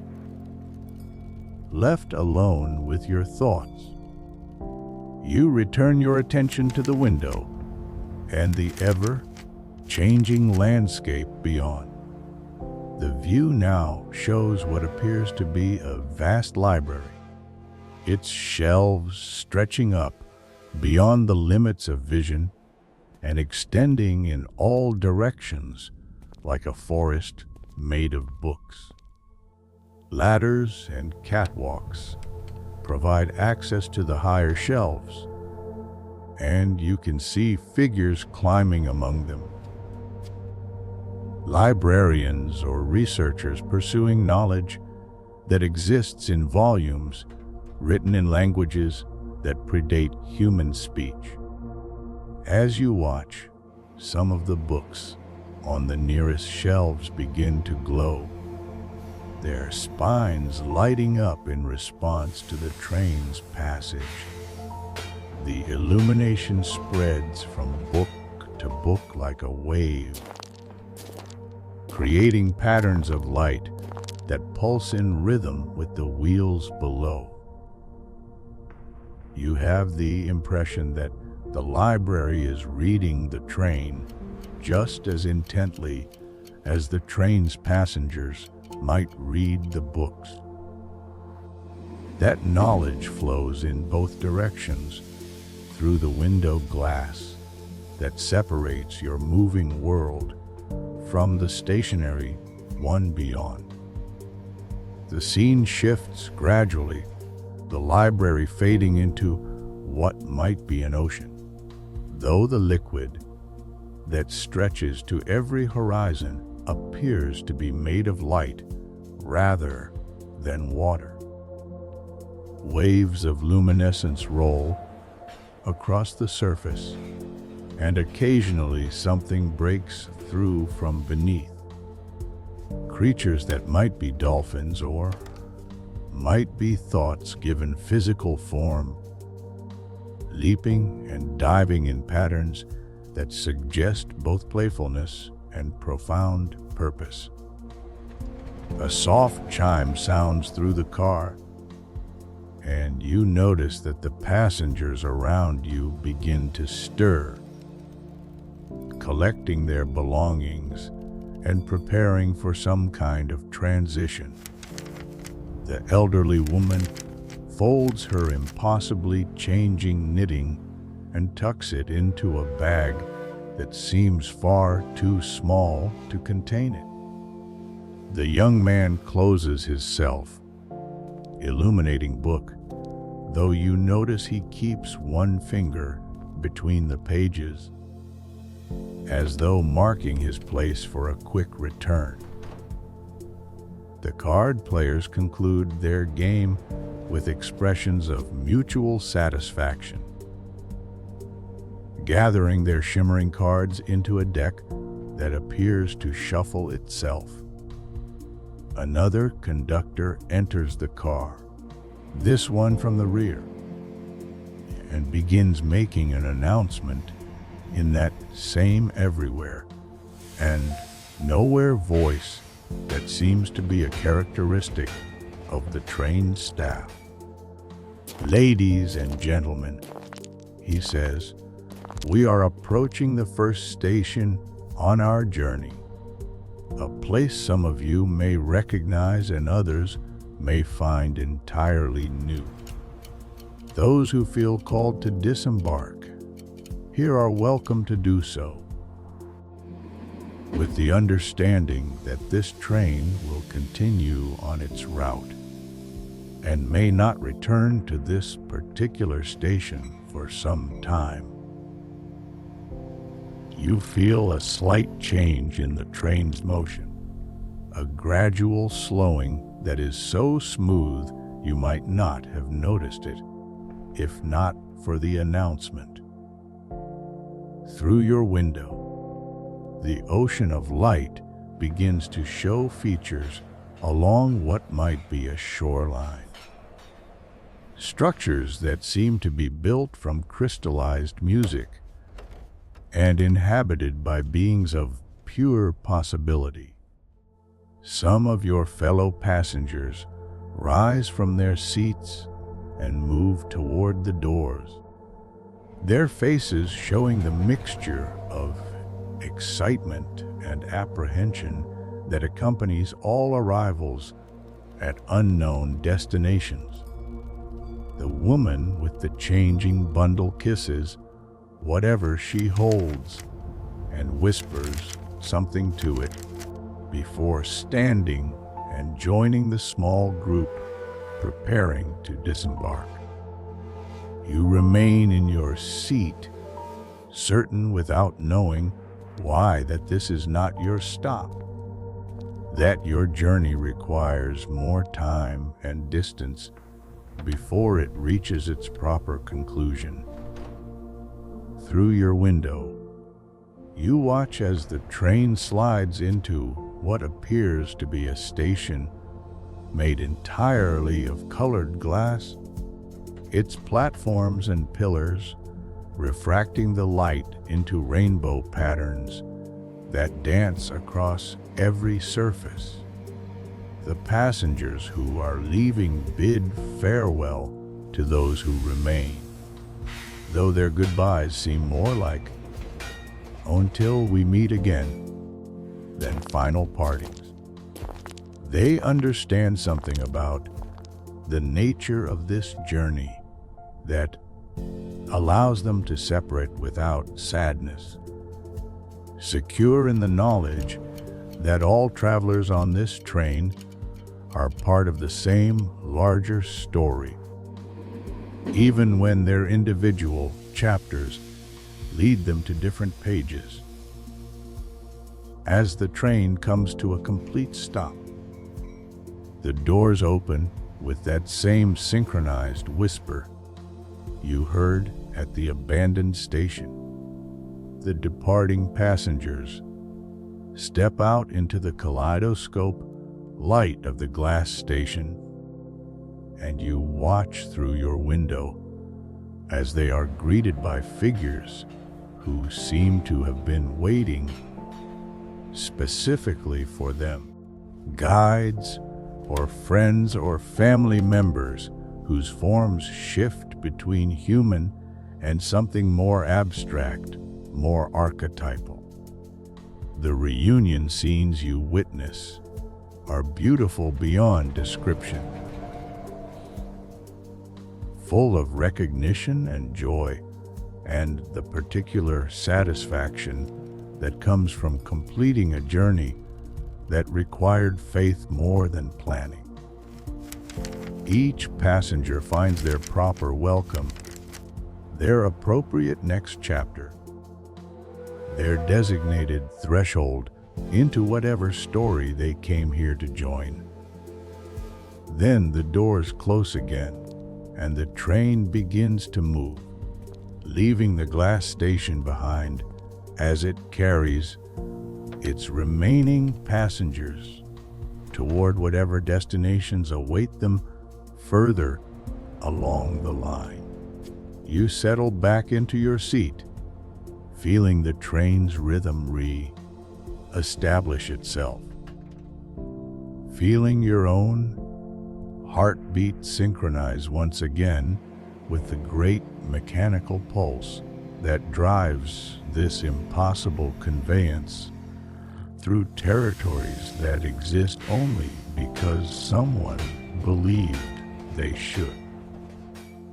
Left alone with your thoughts, you return your attention to the window and the ever-changing landscape beyond. The view now shows what appears to be a vast library, its shelves stretching up beyond the limits of vision and extending in all directions like a forest made of books. Ladders and catwalks provide access to the higher shelves, and you can see figures climbing among them. Librarians or researchers pursuing knowledge that exists in volumes written in languages that predate human speech. As you watch, some of the books on the nearest shelves begin to glow, their spines lighting up in response to the train's passage. The illumination spreads from book to book like a wave, creating patterns of light that pulse in rhythm with the wheels below. You have the impression that the library is reading the train just as intently as the train's passengers might read the books. That knowledge flows in both directions through the window glass that separates your moving world from the stationary one beyond. The scene shifts gradually, the library fading into what might be an ocean, though the liquid that stretches to every horizon appears to be made of light rather than water. Waves of luminescence roll across the surface, and occasionally something breaks through from beneath. Creatures that might be dolphins or might be thoughts given physical form, leaping and diving in patterns that suggest both playfulness and profound purpose. A soft chime sounds through the car, and you notice that the passengers around you begin to stir, collecting their belongings and preparing for some kind of transition. The elderly woman folds her impossibly changing knitting and tucks it into a bag that seems far too small to contain it. The young man closes his self-illuminating book, though you notice he keeps one finger between the pages, as though marking his place for a quick return. The card players conclude their game with expressions of mutual satisfaction, gathering their shimmering cards into a deck that appears to shuffle itself. Another conductor enters the car, this one from the rear, and begins making an announcement in that same everywhere and nowhere voice that seems to be a characteristic of the train staff. "Ladies and gentlemen," he says, "we are approaching the first station on our journey, a place some of you may recognize and others may find entirely new. Those who feel called to disembark here are welcome to do so, with the understanding that this train will continue on its route and may not return to this particular station for some time." You feel a slight change in the train's motion, a gradual slowing that is so smooth you might not have noticed it, if not for the announcement. Through your window, the ocean of light begins to show features along what might be a shoreline. Structures that seem to be built from crystallized music and inhabited by beings of pure possibility. Some of your fellow passengers rise from their seats and move toward the doors, their faces showing the mixture of excitement and apprehension that accompanies all arrivals at unknown destinations. The woman with the changing bundle kisses whatever she holds and whispers something to it before standing and joining the small group preparing to disembark. You remain in your seat, certain without knowing why that this is not your stop, that your journey requires more time and distance before it reaches its proper conclusion. Through your window, you watch as the train slides into what appears to be a station made entirely of colored glass, its platforms and pillars refracting the light into rainbow patterns that dance across every surface. The passengers who are leaving bid farewell to those who remain, though their goodbyes seem more like "until we meet again" than final partings. They understand something about the nature of this journey that allows them to separate without sadness, secure in the knowledge that all travelers on this train are part of the same larger story, even when their individual chapters lead them to different pages. As the train comes to a complete stop, the doors open with that same synchronized whisper you heard at the abandoned station. The departing passengers step out into the kaleidoscope light of the glass station, and you watch through your window as they are greeted by figures who seem to have been waiting specifically for them. Guides or friends or family members whose forms shift between human and something more abstract, more archetypal. The reunion scenes you witness are beautiful beyond description, full of recognition and joy, and the particular satisfaction that comes from completing a journey that required faith more than planning. Each passenger finds their proper welcome, their appropriate next chapter, their designated threshold into whatever story they came here to join. Then the doors close again, and the train begins to move, leaving the glass station behind as it carries its remaining passengers toward whatever destinations await them further along the line. You settle back into your seat, feeling the train's rhythm re-establish itself, feeling your own heartbeat synchronize once again with the great mechanical pulse that drives this impossible conveyance through territories that exist only because someone believed they should.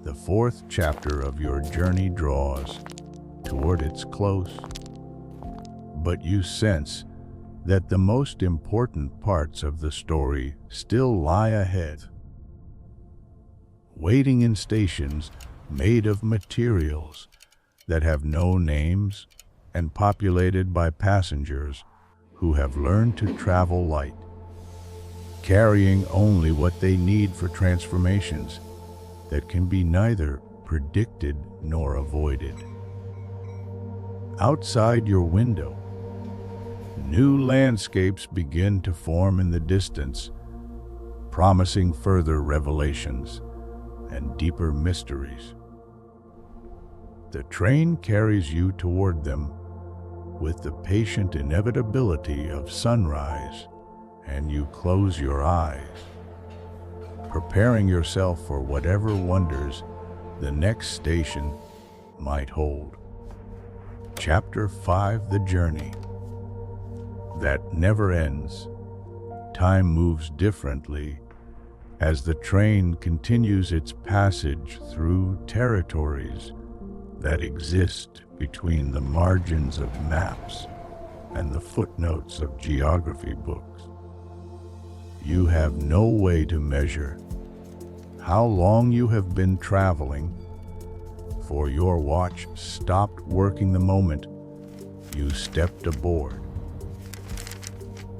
The fourth chapter of your journey draws toward its close, but you sense that the most important parts of the story still lie ahead. Waiting in stations made of materials that have no names and populated by passengers who have learned to travel light, carrying only what they need for transformations that can be neither predicted nor avoided. Outside your window, new landscapes begin to form in the distance, promising further revelations and deeper mysteries. The train carries you toward them with the patient inevitability of sunrise, and you close your eyes, preparing yourself for whatever wonders the next station might hold. Chapter 5: The Journey. That never ends. Time moves differently as the train continues its passage through territories that exist between the margins of maps and the footnotes of geography books. You have no way to measure how long you have been traveling, for your watch stopped working the moment you stepped aboard,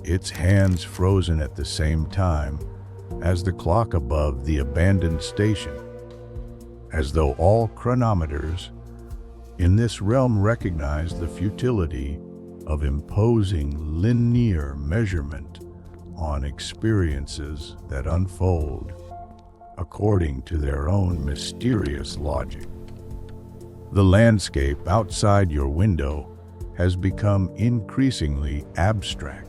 its hands frozen at the same time as the clock above the abandoned station, as though all chronometers in this realm recognize the futility of imposing linear measurement on experiences that unfold according to their own mysterious logic. The landscape outside your window has become increasingly abstract,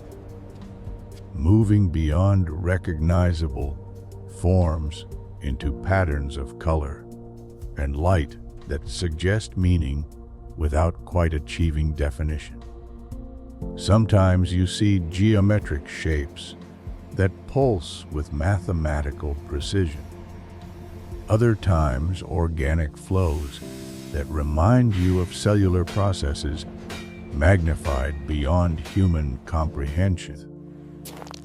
moving beyond recognizable forms into patterns of color and light that suggest meaning without quite achieving definition. Sometimes you see geometric shapes that pulse with mathematical precision. Other times, organic flows that remind you of cellular processes magnified beyond human comprehension.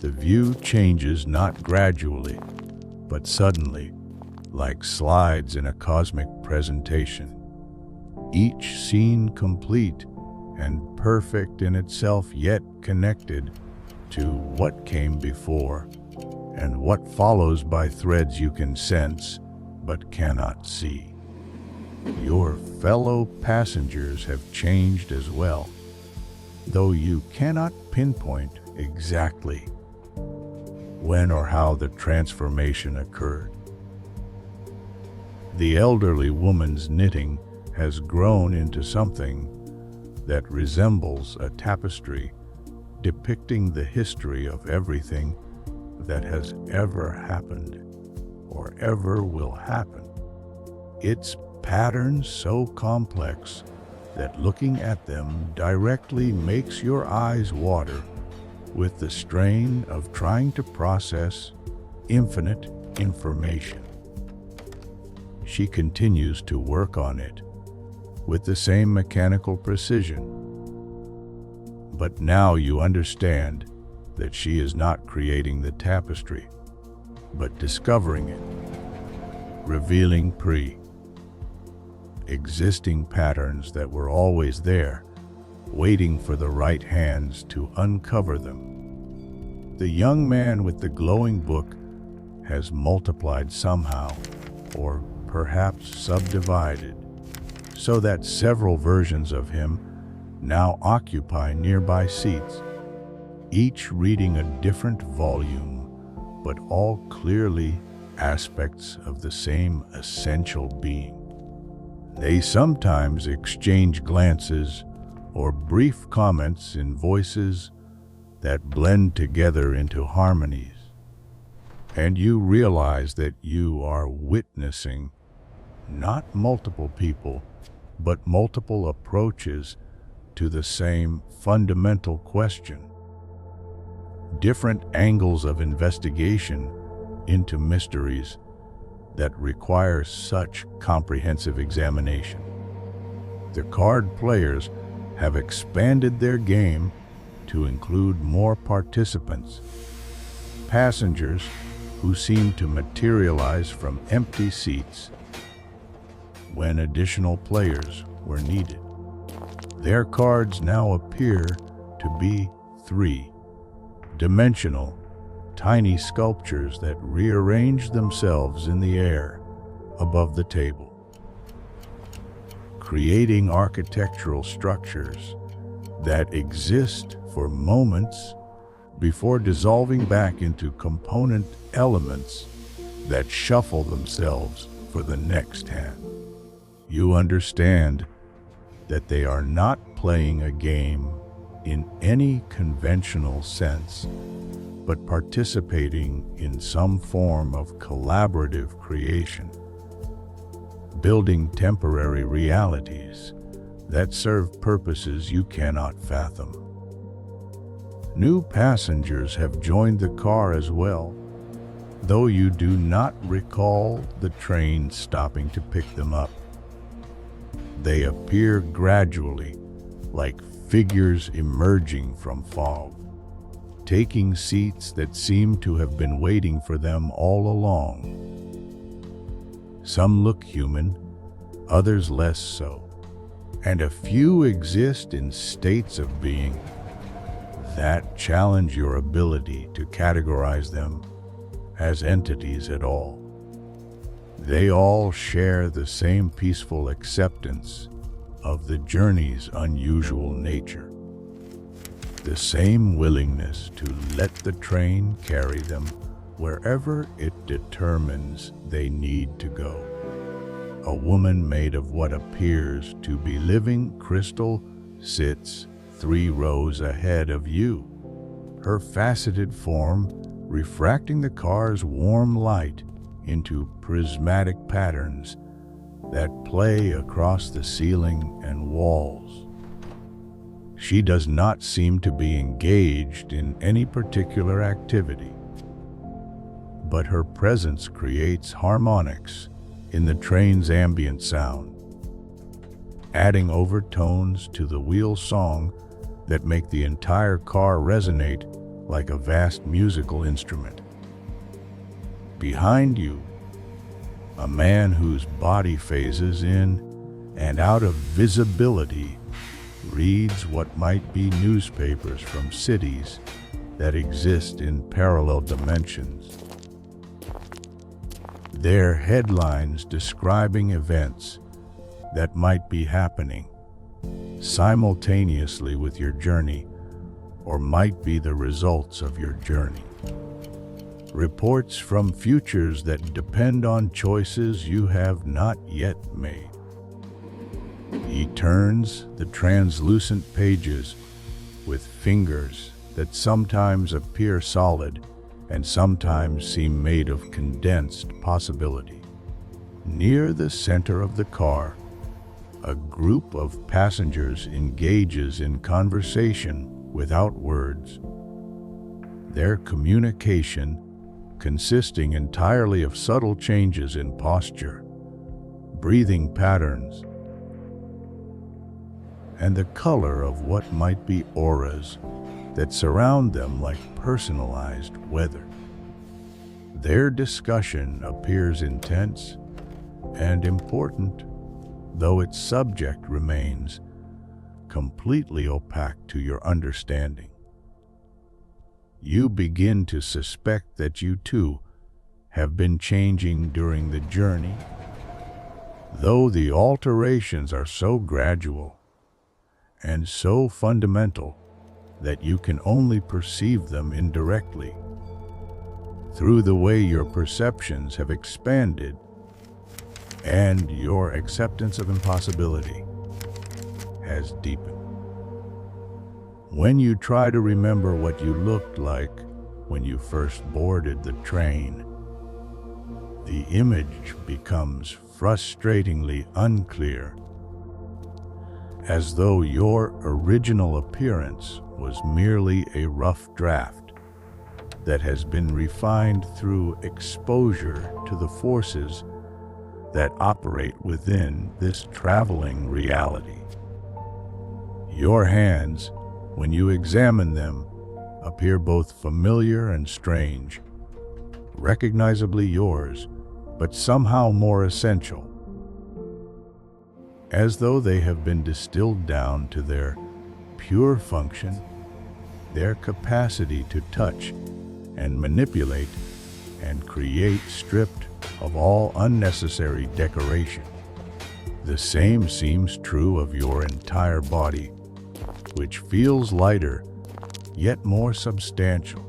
The view changes not gradually, but suddenly, like slides in a cosmic presentation. Each scene complete and perfect in itself, yet connected to what came before and what follows by threads you can sense but cannot see. Your fellow passengers have changed as well, though you cannot pinpoint exactly when or how the transformation occurred. The elderly woman's knitting has grown into something that resembles a tapestry depicting the history of everything that has ever happened or ever will happen. Its patterns so complex that looking at them directly makes your eyes water with the strain of trying to process infinite information. She continues to work on it with the same mechanical precision. But now you understand that she is not creating the tapestry, but discovering it, revealing pre-existing patterns that were always there, waiting for the right hands to uncover them. The young man with the glowing book has multiplied somehow, or perhaps subdivided, so that several versions of him now occupy nearby seats, each reading a different volume, but all clearly aspects of the same essential being. They sometimes exchange glances or brief comments in voices that blend together into harmonies, and you realize that you are witnessing not multiple people, but multiple approaches to the same fundamental question. Different angles of investigation into mysteries that require such comprehensive examination. The card players have expanded their game to include more participants, passengers who seem to materialize from empty seats when additional players were needed. Their cards now appear to be three-dimensional, tiny sculptures that rearrange themselves in the air above the table, creating architectural structures that exist for moments before dissolving back into component elements that shuffle themselves for the next hand. You understand that they are not playing a game in any conventional sense, but participating in some form of collaborative creation, building temporary realities that serve purposes you cannot fathom. New passengers have joined the car as well, though you do not recall the train stopping to pick them up. They appear gradually, like figures emerging from fog, taking seats that seem to have been waiting for them all along. Some look human, others less so, and a few exist in states of being that challenge your ability to categorize them as entities at all. They all share the same peaceful acceptance of the journey's unusual nature, the same willingness to let the train carry them wherever it determines they need to go. A woman made of what appears to be living crystal sits 3 rows ahead of you, her faceted form refracting the car's warm light into prismatic patterns that play across the ceiling and walls. She does not seem to be engaged in any particular activity, but her presence creates harmonics in the train's ambient sound, adding overtones to the wheel song that make the entire car resonate like a vast musical instrument. Behind you, a man whose body phases in and out of visibility reads what might be newspapers from cities that exist in parallel dimensions. Their headlines describing events that might be happening simultaneously with your journey, or might be the results of your journey. Reports from futures that depend on choices you have not yet made. He turns the translucent pages with fingers that sometimes appear solid and sometimes seem made of condensed possibility. Near the center of the car, a group of passengers engages in conversation without words. Their communication consisting entirely of subtle changes in posture, breathing patterns, and the color of what might be auras that surround them like personalized weather. Their discussion appears intense and important, though its subject remains completely opaque to your understanding. You begin to suspect that you too have been changing during the journey, though the alterations are so gradual and so fundamental that you can only perceive them indirectly through the way your perceptions have expanded and your acceptance of impossibility has deepened. When you try to remember what you looked like when you first boarded the train, the image becomes frustratingly unclear, as though your original appearance was merely a rough draft that has been refined through exposure to the forces that operate within this traveling reality. Your hands, when you examine them, appear both familiar and strange, recognizably yours, but somehow more essential, as though they have been distilled down to their pure function, their capacity to touch and manipulate and create, stripped of all unnecessary decoration. The same seems true of your entire body, which feels lighter, yet more substantial,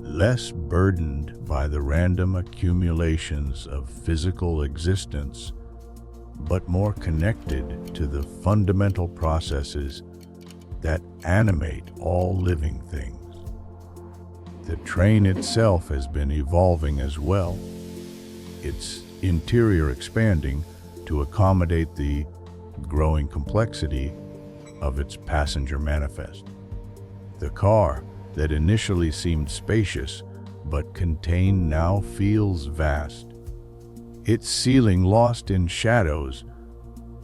less burdened by the random accumulations of physical existence, but more connected to the fundamental processes that animate all living things. The train itself has been evolving as well, its interior expanding to accommodate the growing complexity of its passenger manifest. The car that initially seemed spacious but contained now feels vast, its ceiling lost in shadows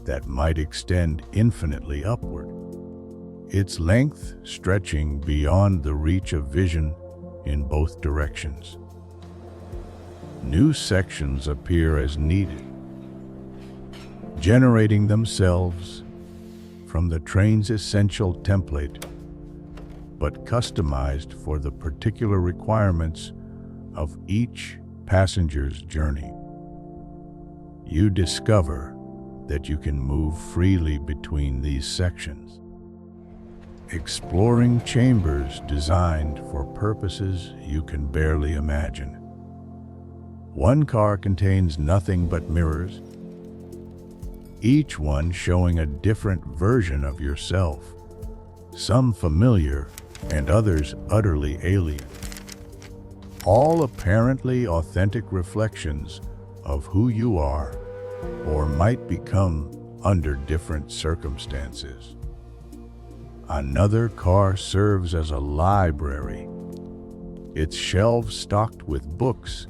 that might extend infinitely upward, its length stretching beyond the reach of vision in both directions. New sections appear as needed, generating themselves from the train's essential template, but customized for the particular requirements of each passenger's journey. You discover that you can move freely between these sections, exploring chambers designed for purposes you can barely imagine. One car contains nothing but mirrors, each one showing a different version of yourself, some familiar and others utterly alien, all apparently authentic reflections of who you are or might become under different circumstances. Another car serves as a library, its shelves stocked with books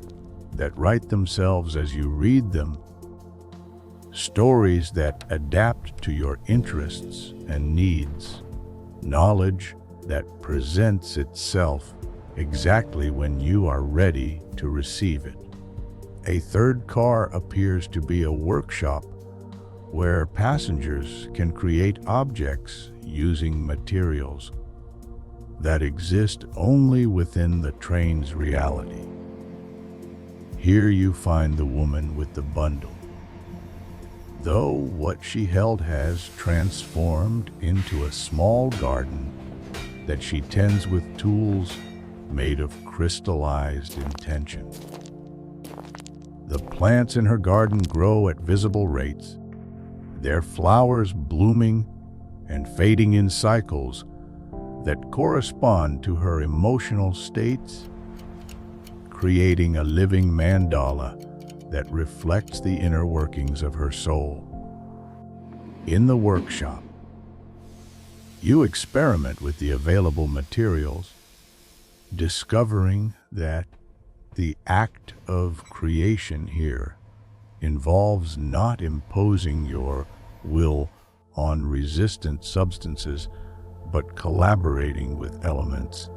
that write themselves as you read them, stories that adapt to your interests and needs, knowledge that presents itself exactly when you are ready to receive it. A third car appears to be a workshop where passengers can create objects using materials that exist only within the train's reality. Here you find the woman with the bundle, though what she held has transformed into a small garden that she tends with tools made of crystallized intention. The plants in her garden grow at visible rates, their flowers blooming and fading in cycles that correspond to her emotional states, creating a living mandala that reflects the inner workings of her soul. In the workshop, you experiment with the available materials, discovering that the act of creation here involves not imposing your will on resistant substances, but collaborating with elements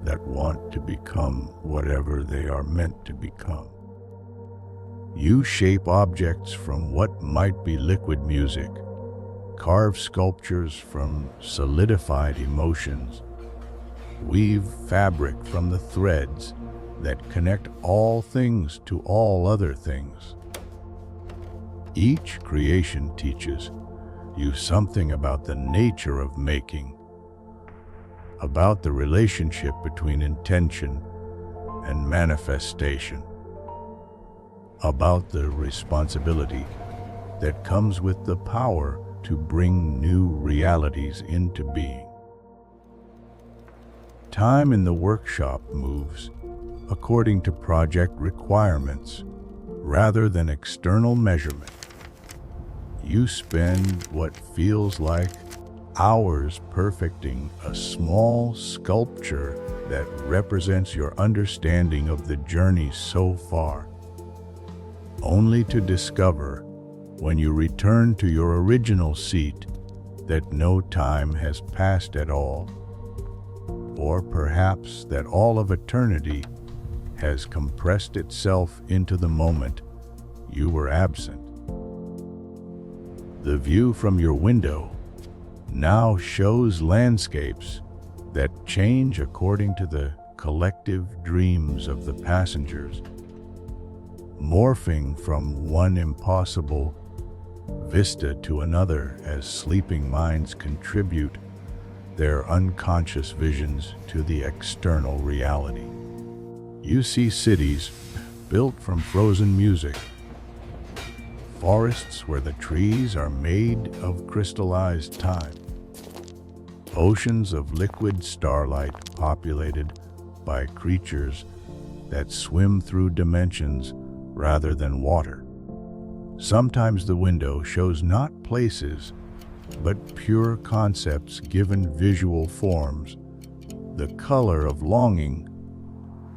that want to become whatever they are meant to become. You shape objects from what might be liquid music, carve sculptures from solidified emotions, weave fabric from the threads that connect all things to all other things. Each creation teaches you something about the nature of making, about the relationship between intention and manifestation, about the responsibility that comes with the power to bring new realities into being. Time in the workshop moves according to project requirements rather than external measurement. You spend what feels like hours perfecting a small sculpture that represents your understanding of the journey so far, only to discover, when you return to your original seat, that no time has passed at all, or perhaps that all of eternity has compressed itself into the moment you were absent. The view from your window now shows landscapes that change according to the collective dreams of the passengers, morphing from one impossible vista to another as sleeping minds contribute their unconscious visions to the external reality. You see cities built from frozen music, forests where the trees are made of crystallized time, oceans of liquid starlight populated by creatures that swim through dimensions rather than water. Sometimes the window shows not places, but pure concepts given visual forms, the color of longing,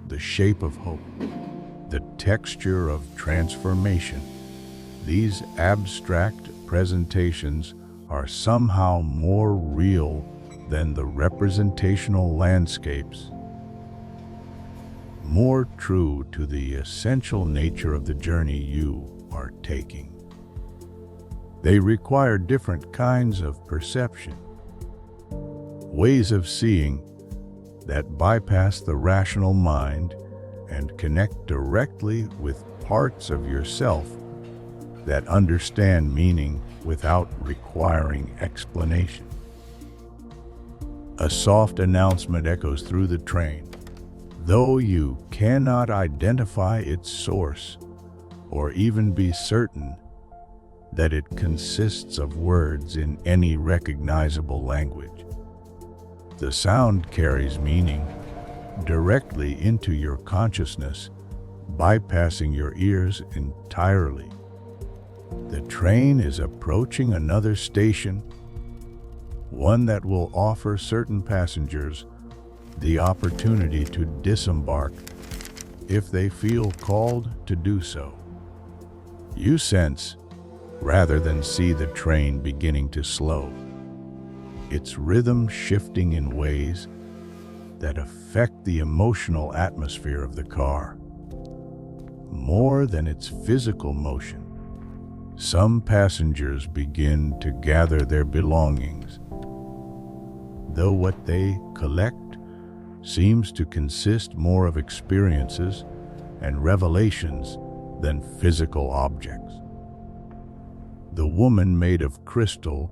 the shape of hope, the texture of transformation. These abstract presentations are somehow more real than the representational landscapes, more true to the essential nature of the journey you are taking. They require different kinds of perception, ways of seeing that bypass the rational mind and connect directly with parts of yourself that understand meaning without requiring explanation. A soft announcement echoes through the train, though you cannot identify its source or even be certain that it consists of words in any recognizable language. The sound carries meaning directly into your consciousness, bypassing your ears entirely. The train is approaching another station, one that will offer certain passengers the opportunity to disembark if they feel called to do so. You sense, rather than see, the train beginning to slow, its rhythm shifting in ways that affect the emotional atmosphere of the car. More than its physical motion, some passengers begin to gather their belongings, though what they collect seems to consist more of experiences and revelations than physical objects. The woman made of crystal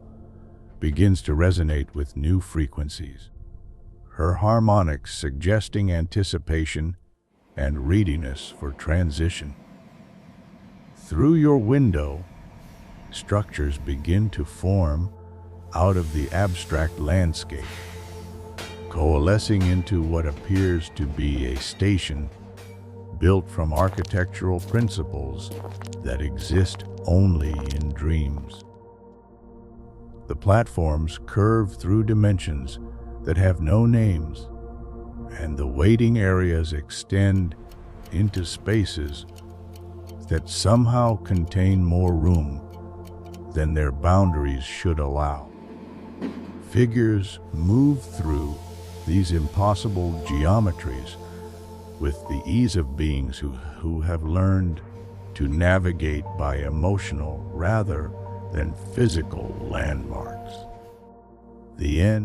begins to resonate with new frequencies, her harmonics suggesting anticipation and readiness for transition. Through your window, structures begin to form out of the abstract landscape, coalescing into what appears to be a station built from architectural principles that exist only in dreams. The platforms curve through dimensions that have no names, and the waiting areas extend into spaces that somehow contain more room than their boundaries should allow. Figures move through these impossible geometries with the ease of beings who have learned to navigate by emotional rather than physical landmarks. The end.